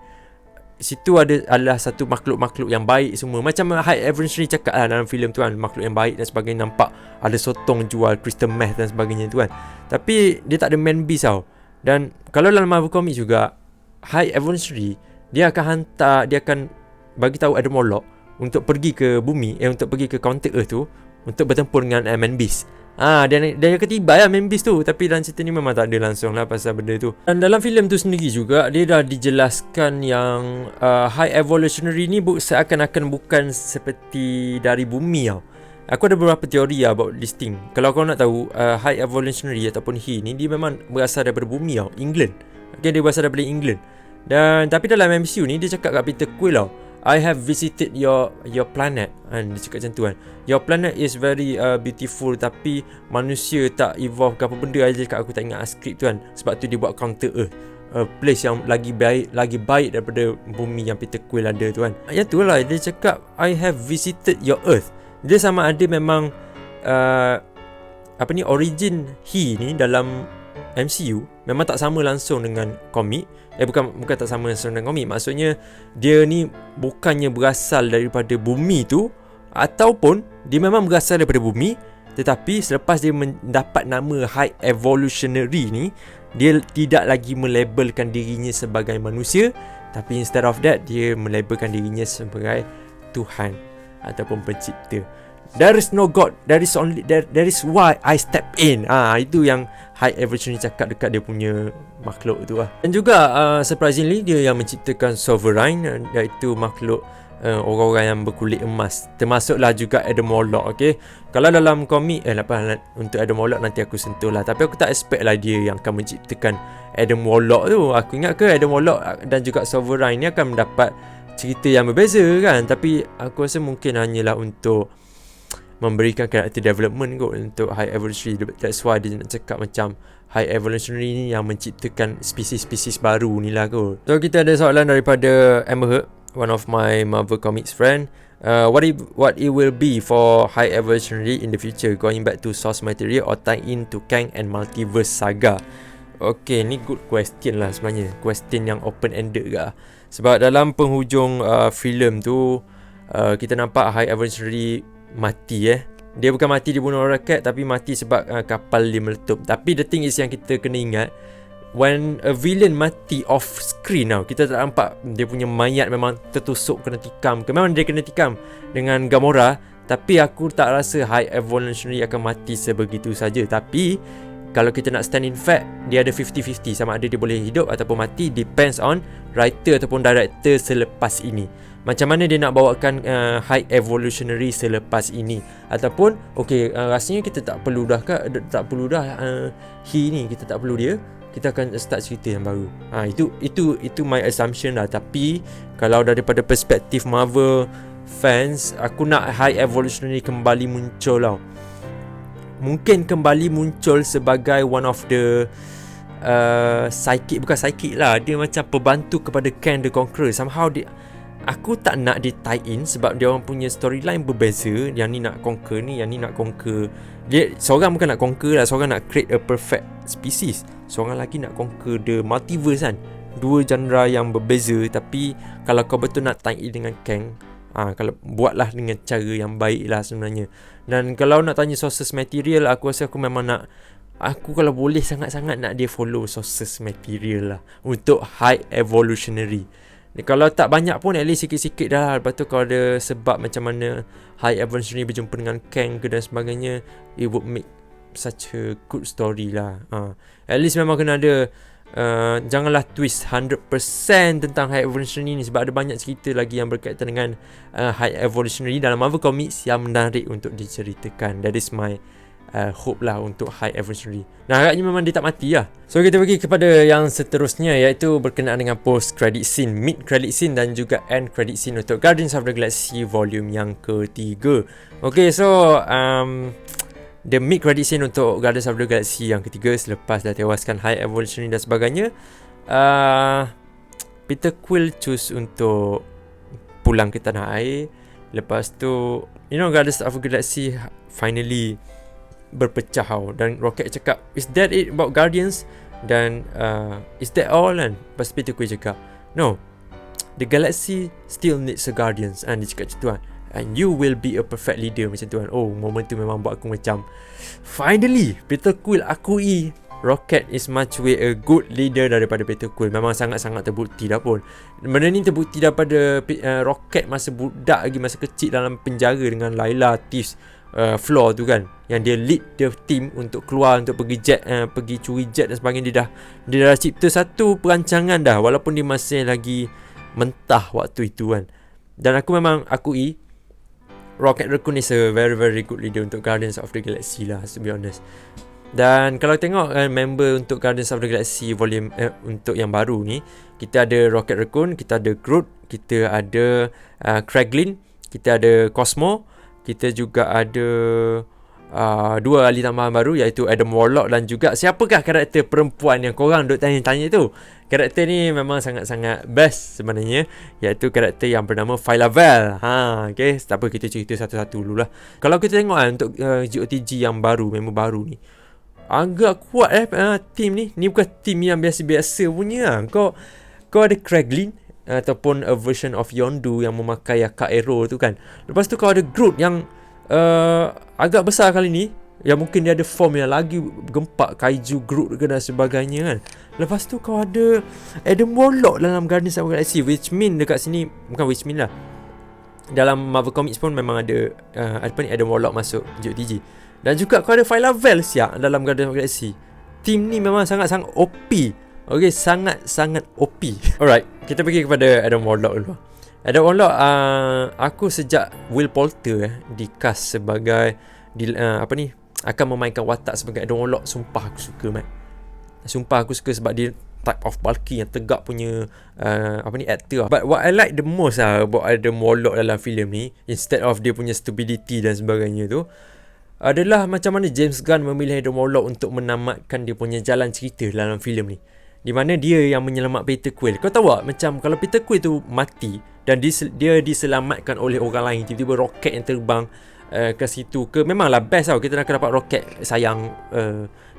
situ adalah satu makhluk-makhluk yang baik semua. Macam High Evolutionary cakap lah dalam filem tu kan, makhluk yang baik dan sebagainya. Nampak ada sotong jual crystal meth dan sebagainya tu kan, tapi dia tak ada Man Beast tau. Dan kalau dalam Marvel Comics juga, High Evolutionary dia akan bagi tahu Adam Warlock untuk pergi ke bumi, untuk pergi ke Counter Earth tu, untuk bertempur dengan Man Beast. Dan dia ketiba Man Beast tu, tapi dalam cerita ni memang tak ada langsung lah pasal benda tu. Dan dalam filem tu sendiri juga, dia dah dijelaskan yang High Evolutionary ni seakan-akan bukan seperti dari bumi tau. Aku ada beberapa teori about this thing. Kalau kau nak tahu, High Evolutionary ataupun He ni, dia memang berasal daripada bumi tau, England. Okay, dia berasal daripada England. Dan tapi dalam MCU ni, dia cakap kat Peter Quill tau, I have visited your planet. Dia cakap macam tu kan. Your planet is very beautiful, tapi manusia tak evolve ke apa benda. Dia cakap, aku tak ingat skrip tu kan. Sebab tu dia buat Counter Earth, place yang lagi baik daripada bumi yang Peter Quill ada tu kan. Yang tu lah, dia cakap I have visited your Earth. Dia sama ada memang origin He ni dalam MCU memang tak sama langsung dengan komik. Bukan tak sama langsung dengan komik. Maksudnya dia ni bukannya berasal daripada bumi tu, ataupun dia memang berasal daripada bumi, tetapi selepas dia mendapat nama High Evolutionary ni, dia tidak lagi melabelkan dirinya sebagai manusia, tapi instead of that, dia melabelkan dirinya sebagai Tuhan ataupun pencipta. There is no God, there is why I step in. Itu yang High Evolutionary cakap dekat dia punya makhluk tu lah. Dan juga surprisingly, dia yang menciptakan Sovereign, iaitu makhluk orang-orang yang berkulit emas. Termasuklah juga Adam Warlock. Okay, kalau dalam komik untuk Adam Warlock nanti aku sentuh lah, tapi aku tak expect lah dia yang akan menciptakan Adam Warlock tu. Aku ingat ke Adam Warlock dan juga Sovereign ni akan mendapat cerita yang berbeza kan. Tapi aku rasa mungkin hanyalah untuk memberikan karakter development kot untuk High Evolutionary. That's why dia nak cakap macam High Evolutionary ni yang menciptakan spesies-spesies baru ni lah kot. So kita ada soalan daripada Amber Heard, one of my Marvel Comics friend. What it will be for High Evolutionary in the future, going back to source material or tie in to Kang and Multiverse Saga? Okay, ni good question lah sebenarnya. Question yang open-ended ke. Sebab dalam penghujung filem tu, kita nampak High Evolutionary mati Dia bukan mati dibunuh oleh Rocket, tapi mati sebab kapal dia meletup. Tapi the thing is yang kita kena ingat, when a villain mati off screen tau, kita tak nampak dia punya mayat memang tertusuk, kena tikam. Memang dia kena tikam dengan Gamora, tapi aku tak rasa High Evolutionary akan mati sebegitu saja. Tapi kalau kita nak stand in fact, dia ada 50-50, sama ada dia boleh hidup ataupun mati, depends on writer ataupun director selepas ini. Macam mana dia nak bawakan High Evolutionary selepas ini. Ataupun rasanya kita tak perlu dah he ni, kita tak perlu dia, kita akan start cerita yang baru. Itu my assumption lah. Tapi kalau daripada perspektif Marvel fans, aku nak High Evolutionary kembali muncul tau. Mungkin kembali muncul sebagai one of the bukan psychic lah, dia macam pembantu kepada Kang the Conqueror. Somehow aku tak nak dia tie in, sebab dia orang punya storyline berbeza. Yang ni nak conquer ni, yang ni nak conquer. Dia seorang bukan nak conquer lah, seorang nak create a perfect species, seorang lagi nak conquer the multiverse kan. Dua genre yang berbeza. Tapi kalau kau betul nak tie in dengan Kang, kalau buatlah dengan cara yang baik lah sebenarnya. Dan kalau nak tanya sources material, aku rasa aku memang nak, aku kalau boleh sangat-sangat nak dia follow sources material lah untuk High Evolutionary. Kalau tak banyak pun, at least sikit-sikit dah. Lepas tu kalau ada sebab macam mana High Evolutionary berjumpa dengan Kang ke dan sebagainya, it would make such a good story lah. At least memang kena ada janganlah twist 100% tentang High Evolutionary ni, sebab ada banyak cerita lagi yang berkaitan dengan High Evolutionary dalam Marvel Comics yang menarik untuk diceritakan. That is my hope lah untuk High Evolutionary. Nah, agaknya memang dia tak mati lah. So kita pergi kepada yang seterusnya, iaitu berkenaan dengan post credit scene, mid credit scene dan juga end credit scene untuk Guardians of the Galaxy volume yang ketiga. Okay, so the mid credit scene untuk Guardians of the Galaxy yang ketiga, selepas dah tewaskan High Evolutionary dan sebagainya, Peter Quill choose untuk pulang ke tanah air. Lepas tu, Guardians of the Galaxy finally berpecah dan Rocket cakap, is that it about Guardians? Dan is that all kan? Lepas Peter Quill cakap, no, the galaxy still needs a Guardians. Dia cakap macam tu kan, and you will be a perfect leader, macam tu kan. Moment tu memang buat aku macam, finally Peter Quill akui Rocket is much way a good leader daripada Peter Quill. Memang sangat-sangat terbukti dah pun. Benda ni terbukti daripada Rocket masa budak lagi, masa kecil dalam penjara dengan Layla, Tiff, Floor tu kan, yang dia lead the team untuk keluar, untuk pergi curi jet dan sebagainya. Dia dah cipta satu perancangan dah, walaupun dia masih lagi mentah waktu itu kan. Dan aku memang akui Rocket Raccoon is a very very good leader untuk Guardians of the Galaxy lah, to be honest. Dan kalau tengok member untuk Guardians of the Galaxy volume untuk yang baru ni, kita ada Rocket Raccoon, kita ada Groot, kita ada Kraglin, kita ada Cosmo, kita juga ada dua ahli tambahan baru, iaitu Adam Warlock dan juga siapakah karakter perempuan yang korang duk tanya-tanya tu. Karakter ni memang sangat-sangat best sebenarnya, iaitu karakter yang bernama Phyla-Vell. Okay, tak apa, kita cerita satu-satu dulu lah. Kalau kita tengok untuk GOTG yang baru, member baru ni, agak kuat team ni. Ni bukan team yang biasa-biasa punya. Kau ada Kraglin ataupun a version of Yondu yang memakai akak arrow tu kan. Lepas tu kau ada Groot yang agak besar kali ni, yang mungkin dia ada form yang lagi gempak, kaiju Groot ke dan sebagainya kan. Lepas tu kau ada Adam Warlock dalam Guardians of the Galaxy, which mean dekat sini, bukan which mean lah, dalam Marvel Comics pun memang ada Adam Warlock masuk GOTG. Dan juga kau ada Phyla-Vell siap dalam Guardians of the Galaxy. Team ni memang sangat-sangat OP. Okay, sangat-sangat OP. Alright, kita pergi kepada Adam Warlock dulu. Adam Warlock, aku sejak Will Poulter di-cast sebagai akan memainkan watak sebagai Adam Warlock, sumpah aku suka, Mat. Sumpah aku suka sebab dia type of bulky, yang tegak punya actor. But what I like the most about Adam Warlock dalam filem ni, instead of dia punya stupidity dan sebagainya tu, adalah macam mana James Gunn memilih Adam Warlock untuk menamatkan dia punya jalan cerita dalam filem ni, di mana dia yang menyelamat Peter Quill. Kau tahu tak, macam kalau Peter Quill tu mati dan dia diselamatkan oleh orang lain, tiba-tiba roket yang terbang ke situ ke, memanglah best tau, kita nak dapat roket sayang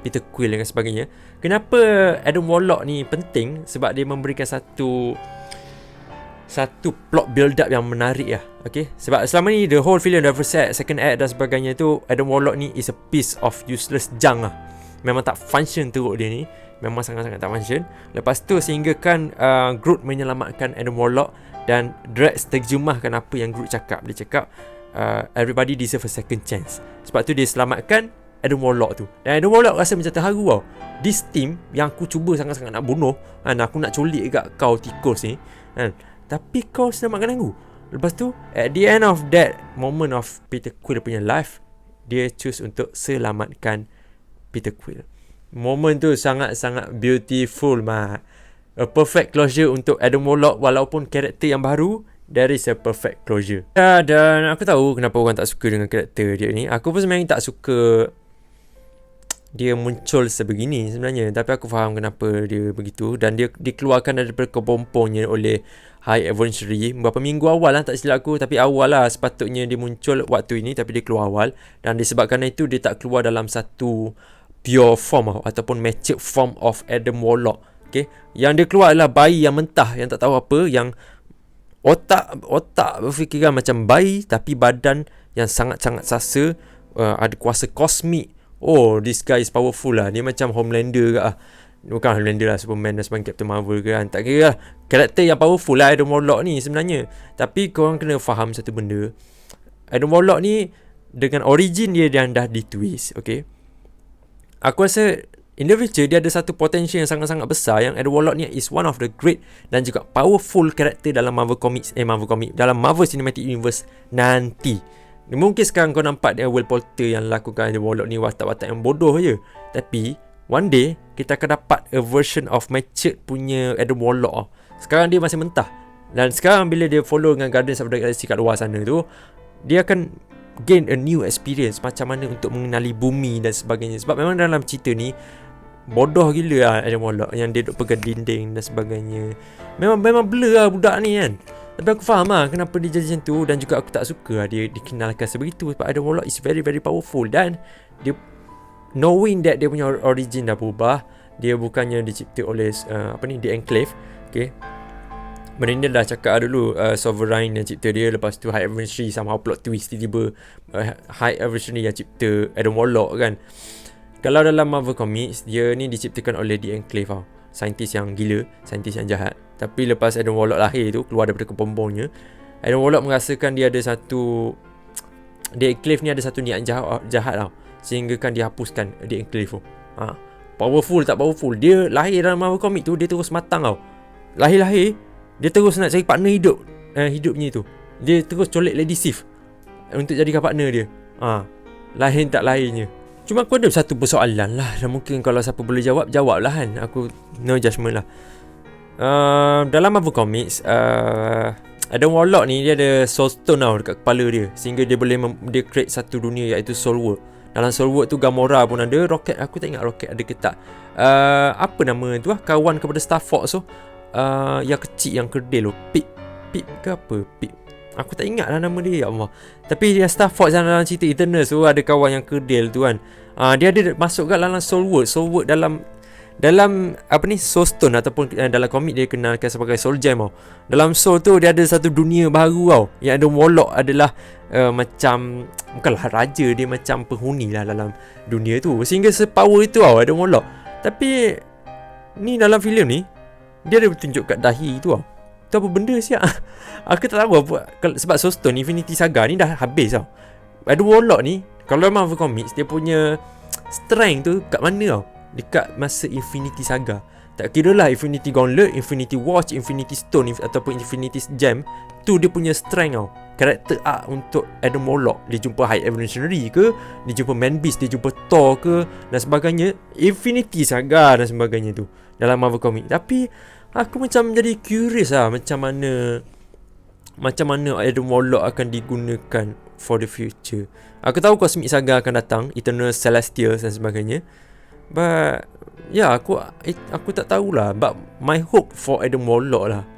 Peter Quill dan sebagainya. Kenapa Adam Warlock ni penting? Sebab dia memberikan satu plot build up yang menarik lah. Okay, sebab selama ni the whole film, the first act, second act dan sebagainya tu, Adam Warlock ni is a piece of useless junk lah. Memang tak function teruk dia ni, memang sangat-sangat tak function. Lepas tu sehinggakan Groot menyelamatkan Adam Warlock, dan Drax terjemahkan apa yang Groot cakap. Dia cakap everybody deserve a second chance. Sebab tu dia selamatkan Adam Warlock tu. Dan Adam Warlock rasa macam terharu tau. This team yang aku cuba sangat-sangat nak bunuh, aku nak culik kat kau tikus ni, tapi kau selamatkan aku. Lepas tu at the end of that moment of Peter Quill punya life, dia choose untuk selamatkan Peter Quill. Moment tu sangat-sangat beautiful, mat. A perfect closure untuk Adam Warlock. Walaupun karakter yang baru, there is a perfect closure. Dan aku tahu kenapa orang tak suka dengan karakter dia ni. Aku pun sebenarnya tak suka dia muncul sebegini sebenarnya, tapi aku faham kenapa dia begitu. Dan dia dikeluarkan daripada kepompongnya oleh High Evolutionary beberapa minggu awal lah, tak silap aku. Tapi awal lah sepatutnya dia muncul waktu ini, tapi dia keluar awal. Dan disebabkan itu dia tak keluar dalam satu pure form ataupun matured form of Adam Warlock. Okay, yang dia keluar adalah bayi yang mentah, yang tak tahu apa, yang otak berfikiran macam bayi, tapi badan yang sangat-sangat sasa, ada kuasa kosmik. Oh, this guy is powerful lah. Dia macam Homelander ke lah. Bukan Homelander lah, Superman dan sebagainya, Captain Marvel ke kan. Tak kira lah, karakter yang powerful lah Adam Warlock ni sebenarnya. Tapi korang kena faham satu benda, Adam Warlock ni dengan origin dia dah ditwist. Okay, aku rasa in the future dia ada satu potential yang sangat-sangat besar, yang Adam Warlock ni is one of the great dan juga powerful karakter dalam Marvel Comics, dalam Marvel Cinematic Universe nanti. Mungkin sekarang kau nampak dia Will Poulter yang lakukan Adam Warlock ni watak-watak yang bodoh je, tapi one day kita akan dapat a version of matured punya Adam Warlock. Sekarang dia masih mentah, dan sekarang bila dia follow dengan Guardians of the Galaxy kat luar sana tu, dia akan gain a new experience macam mana untuk mengenali bumi dan sebagainya. Sebab memang dalam cerita ni bodoh gila lah Adam Warlock, yang dia duk pegang dinding dan sebagainya. Memang blur lah budak ni kan. Tapi aku faham lah kenapa dia jadi macam tu. Dan juga aku tak suka lah dia dikenalkan sebegitu. Sebab Adam Warlock is very very powerful. Dan dia knowing that dia punya origin dah berubah, dia bukannya dicipta oleh The Enclave. Okay, Benda ni dah cakap dulu, Sovereign yang cipta dia. Lepas tu High Evolutionary somehow plot twist, tiba-tiba High Evolutionary yang cipta Adam Warlock kan. Kalau dalam Marvel Comics, dia ni diciptakan oleh The Enclave tau. Saintis yang gila, saintis yang jahat. Tapi lepas Adam Warlock lahir tu, keluar daripada kepompongnya, Adam Warlock merasakan dia ada satu, The Enclave ni ada satu niat jahat tau, sehingga kan dia hapuskan The Enclave tu. Powerful tak powerful, dia lahir dalam Marvel Comics tu, dia terus matang tau. Lahir-lahir dia terus nak cari partner hidupnya tu. Dia terus colek Lady Sif untuk jadikan partner dia. Lahir tak lahirnya. Cuma aku ada satu persoalan lah, dan mungkin kalau siapa boleh jawab lah kan. Aku no judgement lah. Dalam Marvel Comics, Adam Warlock ni dia ada Soul Stone tau dekat kepala dia, sehingga dia boleh dia create satu dunia, iaitu Soul World. Dalam Soul World tu Gamora pun ada, Rocket, aku tak ingat Rocket ada ke tak. Apa nama tu lah, kawan kepada Star Fox tu, yang kecil, yang kerdil tu, Pip ke apa, Pip, aku tak ingat lah nama dia, ya Allah. Tapi dia Star Fox dalam cerita Eternals tu ada kawan yang kerdil tu kan. Dia ada masuk kat dalam Soul World dalam apa ni, Soul Stone, ataupun dalam komik dia kenalkan sebagai Soul Gem tau. Dalam Soul tu dia ada satu dunia baru tau, yang ada Warlock adalah macam, bukanlah raja, dia macam penghuni lah dalam dunia tu, sehingga sepower itu tau ada Warlock. Tapi ni dalam filem ni dia ada tunjuk kat dahi tu tau. Tu apa benda siap? Aku tak tahu apa. Sebab Soul Stone Infinity Saga ni dah habis tau. Ada Warlock ni, kalau Marvel Comics, dia punya strength tu kat mana tau? Dekat masa Infinity Saga. Tak kira lah Infinity Gauntlet, Infinity Watch, Infinity Stone ataupun Infinity Gem, tu dia punya strength tau. Karakter arc untuk Adam Warlock. Dia jumpa High Evolutionary ke, dia jumpa Man Beast, dia jumpa Thor ke dan sebagainya, Infinity Saga dan sebagainya tu. dalam Marvel Comics. Tapi aku macam jadi curious lah macam mana Adam Warlock akan digunakan for the future. Aku tahu Cosmic Saga akan datang, Eternal Celestials dan sebagainya. But aku tak tahulah. But my hope for Adam Warlock lah,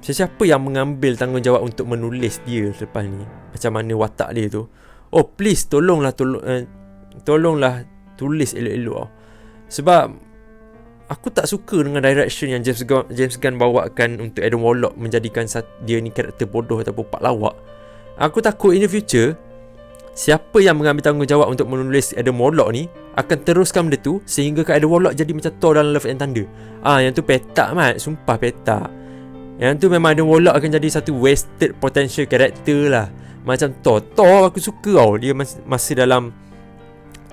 sesiapa yang mengambil tanggungjawab untuk menulis dia lepas ni, macam mana watak dia tu. Oh please, tolonglah tulis elok-elok. Sebab aku tak suka dengan direction yang James Gunn bawakan untuk Adam Warlock, menjadikan dia ni karakter bodoh ataupun pak lawak. Aku takut in the future, siapa yang mengambil tanggungjawab untuk menulis Adam Warlock ni akan teruskan benda tu sehingga Adam Warlock jadi macam Thor dalam Love and Thunder. Yang tu petak mat, sumpah petak. Yang tu memang Adam Warlock akan jadi satu wasted potential character lah. Macam Thor aku suka tau. Dia masa dalam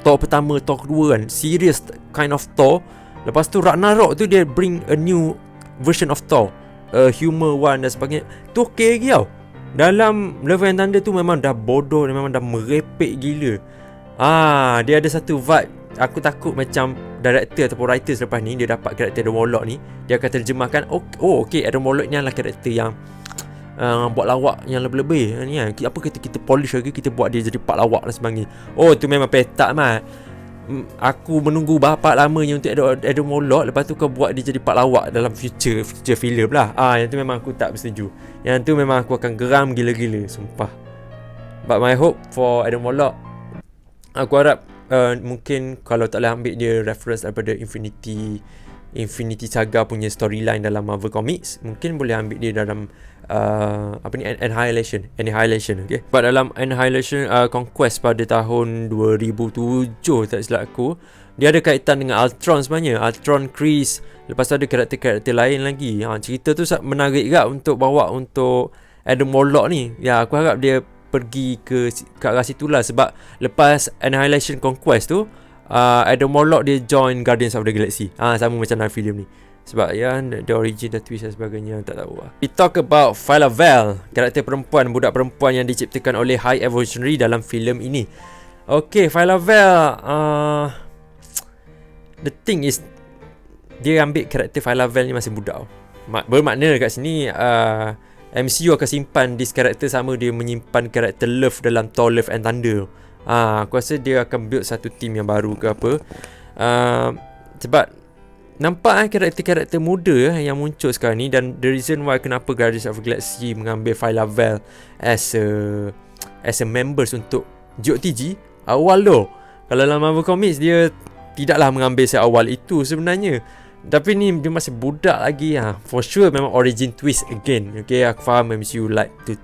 Thor pertama, Thor kedua kan, serious kind of Thor. Lepas tu Ragnarok tu dia bring a new version of Thor, humor one dan sebagainya. Tu okay lagi tau. Dalam Love and Thunder tu memang dah bodoh, memang dah merepek gila. Dia ada satu vibe. Aku takut macam director ataupun writer selepas ni, dia dapat karakter Adam Warlock ni, dia akan terjemahkan, okay, Adam Warlock ni adalah karakter yang buat lawak yang lebih-lebih ni kan. Apa kita polish lagi, kita buat dia jadi pak lawak dan sebagainya. Tu memang petak mat. Aku menunggu berapa lamanya untuk Adam Warlock, lepas tu kau buat dia jadi pak lawak dalam future film lah. Yang tu memang aku tak bersetuju. Yang tu memang aku akan geram gila-gila, sumpah. But my hope for Adam Warlock, aku harap mungkin kalau tak boleh ambil dia reference daripada Infinity Saga punya storyline dalam Marvel Comics, mungkin boleh ambil dia dalam Annihilation, okay. But dalam Annihilation Conquest pada tahun 2007 tak silap aku, dia ada kaitan dengan Ultron sebenarnya. Ultron, Chris, lepas tu ada karakter-karakter lain lagi. Cerita tu menarik juga untuk bawa untuk Adam Warlock ni. Aku harap dia pergi ke arah situlah. Sebab lepas Annihilation Conquest tu, Adam Warlock dia join Guardians of the Galaxy. Sama macam dalam filem ni. Sebab the origin, the twist dan sebagainya, tak tahu lah. We talk about Phyla-Vell, karakter perempuan, budak perempuan yang diciptakan oleh High Evolutionary dalam filem ini. Okay, Phyla-Vell, the thing is, dia ambil karakter Phyla-Vell ni masih budak. Bermakna kat sini MCU akan simpan this karakter sama dia menyimpan karakter Love dalam Thor Love and Thunder. Aku rasa dia akan build satu team yang baru ke apa. Sebab nampak karakter-karakter muda yang muncul sekarang ni. Dan the reason why kenapa Guardians of the Galaxy mengambil Phyla-Vell as a members untuk GOTG awal tu. Kalau dalam Marvel Comics dia tidaklah mengambil seawal itu sebenarnya. Tapi ni dia masih budak lagi. For sure memang origin twist again. Okay, aku faham MCU like to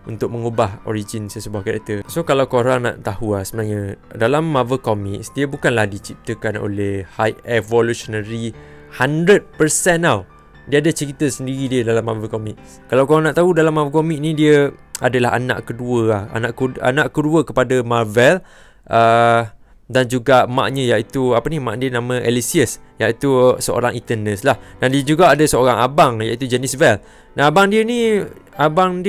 untuk mengubah origin sesebuah karakter. So kalau korang nak tahu sebenarnya dalam Marvel Comics, dia bukanlah diciptakan oleh High Evolutionary 100% tau. Dia ada cerita sendiri dia dalam Marvel Comics. Kalau korang nak tahu, dalam Marvel Comics ni dia adalah anak kedua anak kedua kepada Marvel, dan juga maknya iaitu mak dia nama Elysius, iaitu seorang Eternals lah. Dan dia juga ada seorang abang iaitu Janice Vell. Nah, abang dia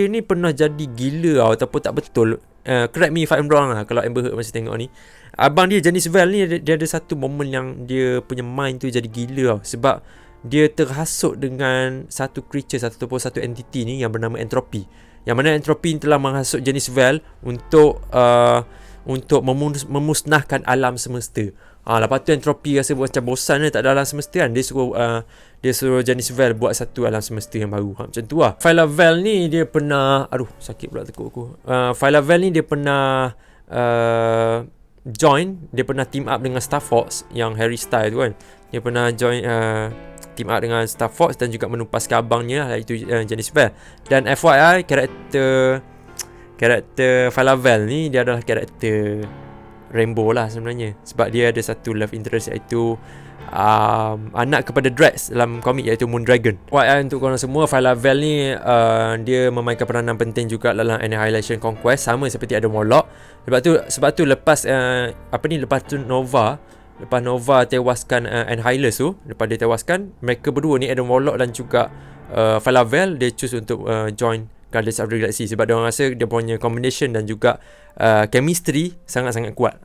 ni pernah jadi gila ataupun tak betul. Correct me if I'm wrong lah kalau Amber Heard masih tengok ni. Abang dia Janice Vell ni dia ada satu momen yang dia punya mind tu jadi gila sebab dia terhasut dengan satu creature ataupun satu entity ni yang bernama Entropy. Yang mana Entropy telah menghasut Janice Vell untuk memusnahkan alam semesta. Lepas tu Entropy rasa macam bosan tak ada alam semesta kan. Dia suruh Janice Vell buat satu alam semesta yang baru. Macam tu lah. Phyla-Vell ni dia pernah, sakit pula tekuk aku. Phyla-Vell ni dia pernah dia pernah team up dengan Star Fox yang Harry Styles tu kan. Dia pernah join team up dengan Star Fox dan juga menumpaskan abangnya lah, iaitu Janice Vell. Dan FYI, karakter Phyla-Vell ni dia adalah karakter Rainbow lah sebenarnya. Sebab dia ada satu love interest iaitu anak kepada Drax dalam komik iaitu Moondragon. Untuk korang semua, Phyla-Vell ni dia memainkan peranan penting juga dalam Annihilation Conquest, sama seperti Adam Warlock. Sebab tu lepas Nova tewaskan Annihilus tu, lepas dia tewaskan, mereka berdua ni Adam Warlock dan juga Phyla-Vell dia choose untuk join Guardians of the Galaxy, sebab diorang rasa dia punya combination dan juga chemistry sangat-sangat kuat.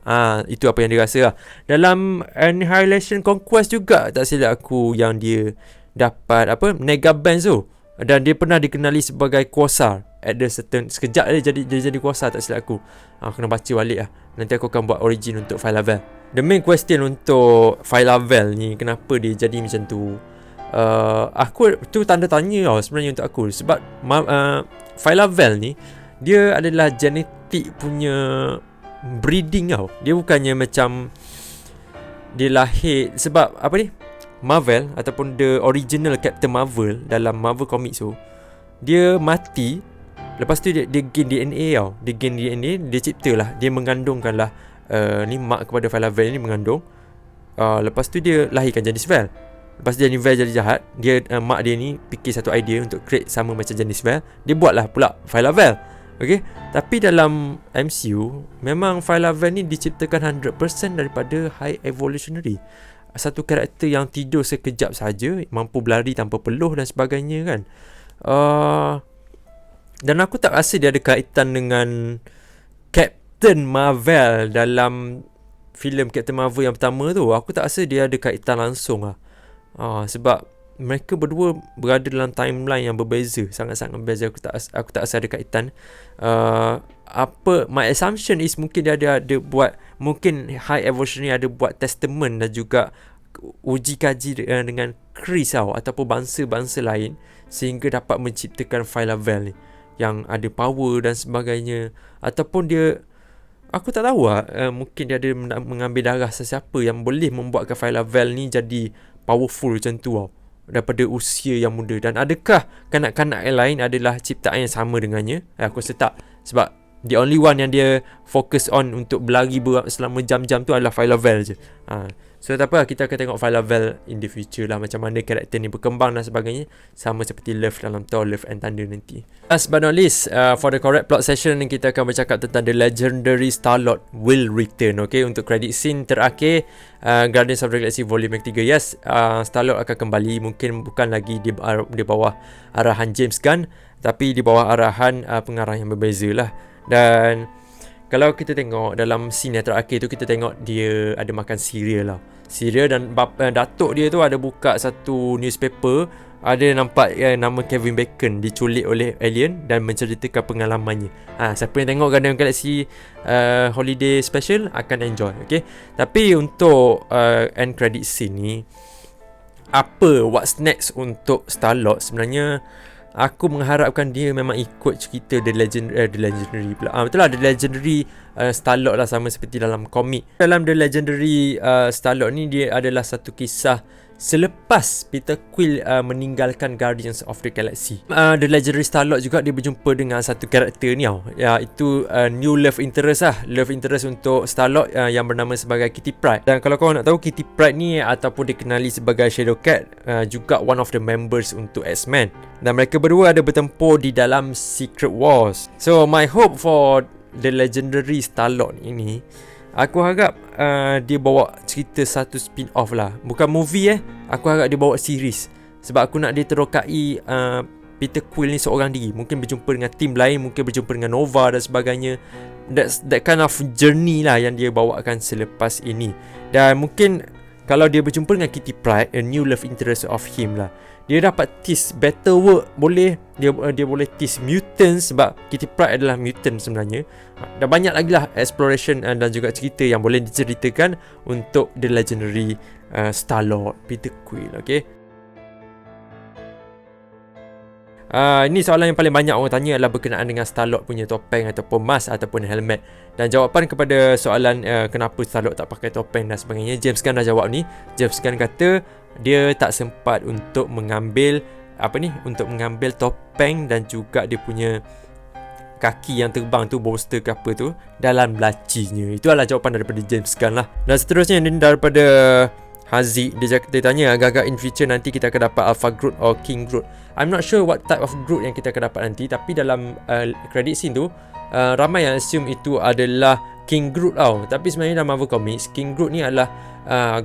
Itu apa yang dia rasa lah. Dalam Annihilation Conquest juga tak silap aku yang dia dapat Negabands tu, dan dia pernah dikenali sebagai Quasar at the certain, sekejap dia jadi Quasar tak silap aku. Kena baca balik lah. Nanti aku akan buat origin untuk Phyla-Vell. The main question untuk Phyla-Vell ni, kenapa dia jadi macam tu, aku tu tanda tanya tau sebenarnya untuk aku. Sebab Phyla-Vell ni dia adalah genetik punya breeding tau. Dia bukannya macam dia lahir sebab Marvel ataupun the original Captain Marvel dalam Marvel Comics tu, dia mati, lepas tu dia gain DNA tau. Dia gain DNA, dia ciptalah, dia mengandungkan lah ni mak kepada Phyla-Vell ni mengandung. Lepas tu dia lahirkan jenis Vel. Lepas jenis Vel jadi jahat, dia mak dia ni fikir satu idea untuk create sama macam jenis Vel. Dia buatlah pula Phyla-Vell. Okay, tapi dalam MCU memang Phyla-Vell ni diciptakan 100% daripada High Evolutionary, satu karakter yang tidur sekejap saja, mampu berlari tanpa peluh dan sebagainya kan. Dan aku tak rasa dia ada kaitan dengan Captain Marvel dalam filem Captain Marvel yang pertama tu. Aku tak rasa dia ada kaitan langsung lah. Sebab mereka berdua berada dalam timeline yang berbeza, sangat-sangat berbeza. Aku tak rasa ada kaitan. My assumption is mungkin dia ada buat, mungkin High Evolutionary ada buat testament dan juga uji kaji dengan Kree ataupun bangsa-bangsa lain, sehingga dapat menciptakan Phyla-Vell ni yang ada power dan sebagainya. Ataupun dia, aku tak tahu lah, mungkin dia ada mengambil darah sesiapa yang boleh membuatkan Phyla-Vell ni jadi powerful macam tu tau, daripada usia yang muda. Dan adakah kanak-kanak yang lain adalah ciptaan yang sama dengannya? Aku rasa tak. Sebab the only one yang dia fokus on untuk berlari selama jam-jam tu adalah Phyla-Vell je. So tak apa, kita akan tengok Phyla-Vell in the future lah, macam mana karakter ni berkembang dan sebagainya, sama seperti Love dalam Thor Love and Thunder nanti. Last but not least, for the correct plot session ni, kita akan bercakap tentang the legendary Star-Lord will return. Okay, untuk credit scene terakhir Guardians of the Galaxy Volume 3, yes, Star-Lord akan kembali. Mungkin bukan lagi di bawah arahan James Gunn, tapi di bawah arahan pengarah yang berbeza lah. Dan kalau kita tengok dalam scene yang terakhir tu, kita tengok dia ada makan cereal lah. Cereal, dan datuk dia tu ada buka satu newspaper, ada nampak nama Kevin Bacon diculik oleh alien dan menceritakan pengalamannya. Siapa yang tengok Guardians of the Galaxy Holiday Special akan enjoy. Okay, tapi untuk end credit scene ni, what's next untuk Star-Lord, sebenarnya aku mengharapkan dia memang ikut cerita The Legendary pula. Betul lah, The Legendary Star-Lord lah, sama seperti dalam komik. Dalam The Legendary Star-Lord ni, dia adalah satu kisah selepas Peter Quill meninggalkan Guardians of the Galaxy. The Legendary Star-Lord juga dia berjumpa dengan satu karakter ni tau. Itu new love interest lah. Love interest untuk Star-Lord yang bernama sebagai Kitty Pryde. Dan kalau korang nak tahu, Kitty Pryde ni ataupun dikenali sebagai Shadowcat, juga one of the members untuk X-Men. Dan mereka berdua ada bertempur di dalam Secret Wars. So my hope for The Legendary Star-Lord ini, aku harap dia bawa cerita satu spin-off lah. Bukan movie aku harap dia bawa series. Sebab aku nak dia terokai Peter Quill ni seorang diri. Mungkin berjumpa dengan tim lain, mungkin berjumpa dengan Nova dan sebagainya. That kind of journey lah yang dia bawakan selepas ini. Dan mungkin kalau dia berjumpa dengan Kitty Pryde, a new love interest of him lah, dia dapat tease better work. Dia boleh tease mutants, sebab Kitty Pryde adalah mutant sebenarnya. Dan banyak lagi lah exploration dan juga cerita yang boleh diceritakan untuk The Legendary Star-Lord Peter Quill. Okay, ini soalan yang paling banyak orang tanya adalah berkenaan dengan Star-Lord punya topeng ataupun mask ataupun helmet. Dan jawapan kepada soalan kenapa Star-Lord tak pakai topeng dan sebagainya, James Gunn dah jawab ni. James Gunn kata dia tak sempat untuk mengambil topeng dan juga dia punya kaki yang terbang tu, bolster ke apa tu, dalam lacinya. Itu adalah jawapan daripada James Gunn lah. Dan seterusnya daripada Haziq, dia tanya, agak-agak in future nanti kita akan dapat Alpha Groot or King Groot. I'm not sure what type of Groot yang kita akan dapat nanti, tapi dalam credit scene tu ramai yang assume itu adalah King Groot tau. Tapi sebenarnya dalam Marvel Comics, King Groot ni adalah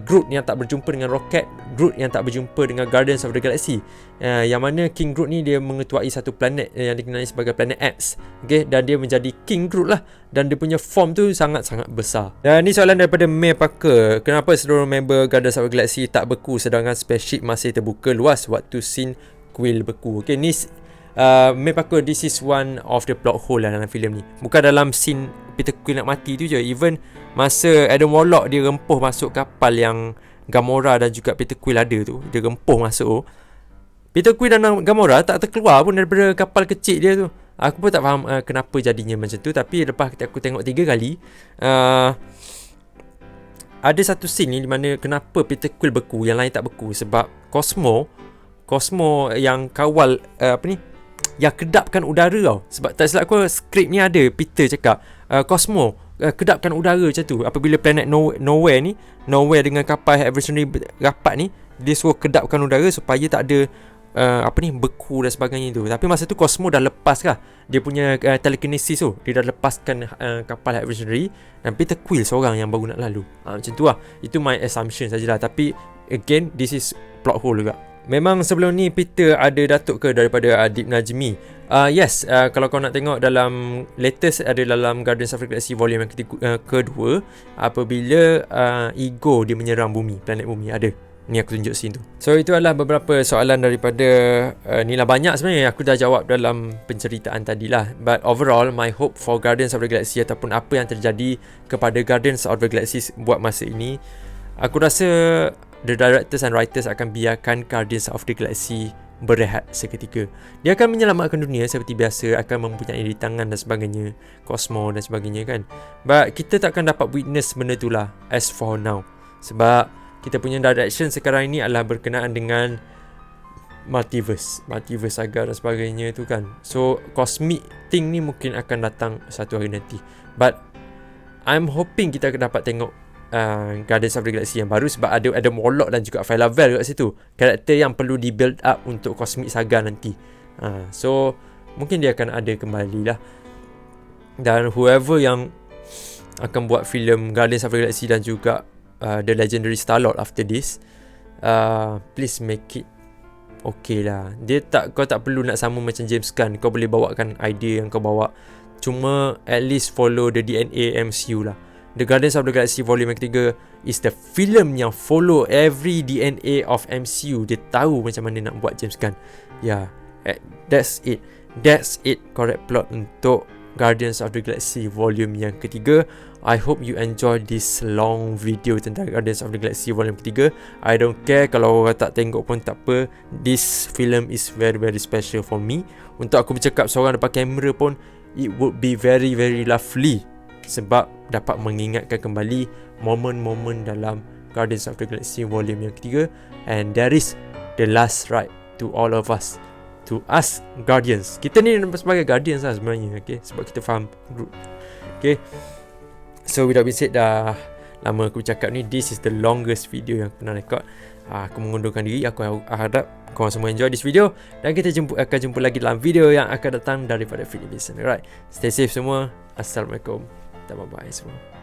Groot yang tak berjumpa dengan Rocket Groot yang tak berjumpa dengan Guardians of the Galaxy, yang mana King Groot ni dia mengetuai satu planet yang dikenali sebagai planet X, okay? Dan dia menjadi King Groot lah, dan dia punya form tu sangat-sangat besar. Dan ni soalan daripada May Parker, kenapa seluruh member Guardians of the Galaxy tak beku sedangkan spaceship masih terbuka luas waktu scene Quill beku? Okay, ni May Parker, this is one of the plot hole lah dalam filem ni. Bukan dalam scene Peter Quill nak mati tu je, even masa Adam Warlock dia rempuh masuk kapal yang Gamora dan juga Peter Quill ada tu, dia rempuh masuk, Peter Quill dan Gamora tak terkeluar pun daripada kapal kecil dia tu. Aku pun tak faham kenapa jadinya macam tu. Tapi lepas aku tengok 3 kali, ada satu scene ni di mana kenapa Peter Quill beku, yang lain tak beku. Sebab Cosmo yang kawal yang kedapkan udara tau. Sebab tak silap aku, skrip ni ada Peter cakap Cosmo kedapkan udara macam tu. Apabila planet Nowhere dengan kapal evolutionary rapat ni, dia suruh kedapkan udara supaya tak ada beku dan sebagainya tu. Tapi masa tu Cosmo dah lepas kah dia punya telekinesis tu. Dia dah lepaskan kapal evolutionary, dan Peter Quill seorang yang baru nak lalu. Macam tu lah. Itu my assumption sajalah. Tapi again, this is plot hole juga. Memang sebelum ni Peter ada datuk ke daripada Deep Najmi? Yes, kalau kau nak tengok dalam latest, ada dalam Guardians of the Galaxy volume yang kedua, apabila Ego dia menyerang bumi, planet bumi, ada. Ni aku tunjuk scene tu. So itu adalah beberapa soalan daripada ni lah, banyak sebenarnya aku dah jawab dalam penceritaan tadi lah. But overall, my hope for Guardians of the Galaxy ataupun apa yang terjadi kepada Guardians of the Galaxy buat masa ini, aku rasa the directors and writers akan biarkan Guardians of the Galaxy berehat seketika. Dia akan menyelamatkan dunia seperti biasa, akan mempunyai tangan dan sebagainya, Cosmo dan sebagainya kan. But kita takkan dapat witness benda tu lah as for now. Sebab kita punya direction sekarang ini adalah berkenaan dengan multiverse saga dan sebagainya tu kan. So cosmic thing ni mungkin akan datang satu hari nanti. But I'm hoping kita akan dapat tengok Guardians of the Galaxy yang baru, sebab ada Adam Warlock dan juga Phyla Vell kat situ, karakter yang perlu di build up untuk cosmic saga nanti. So mungkin dia akan ada kembali lah. Dan whoever yang akan buat filem Guardians of the Galaxy dan juga The Legendary Star-Lord after this, please make it okay lah. Kau tak perlu nak sama macam James Gunn. Kau boleh bawakan idea yang kau bawa, cuma at least follow the DNA MCU lah. The Guardians of the Galaxy volume yang ketiga is the film yang follow every DNA of MCU. Dia tahu macam mana nak buat James Gunn. That's it. That's it, correct plot untuk Guardians of the Galaxy volume yang ketiga. I hope you enjoy this long video tentang Guardians of the Galaxy volume ketiga. I don't care kalau orang tak tengok pun tak apa. This film is very very special for me. Untuk aku bercakap seorang depan kamera pun, it would be very very lovely, sebab dapat mengingatkan kembali momen-momen dalam Guardians of the Galaxy volume yang ketiga. And that is the last ride to all of us, to us Guardians. Kita ni sebagai Guardians lah sebenarnya, okay? Sebab kita faham group. Okay, so without being said, dah lama aku cakap ni. This is the longest video yang aku pernah record. Aku mengundurkan diri. Aku harap korang semua enjoy this video, dan kita akan jumpa lagi dalam video yang akan datang daripada Philip Vincent. Alright, stay safe semua. Assalamualaikum. Bye-bye semua.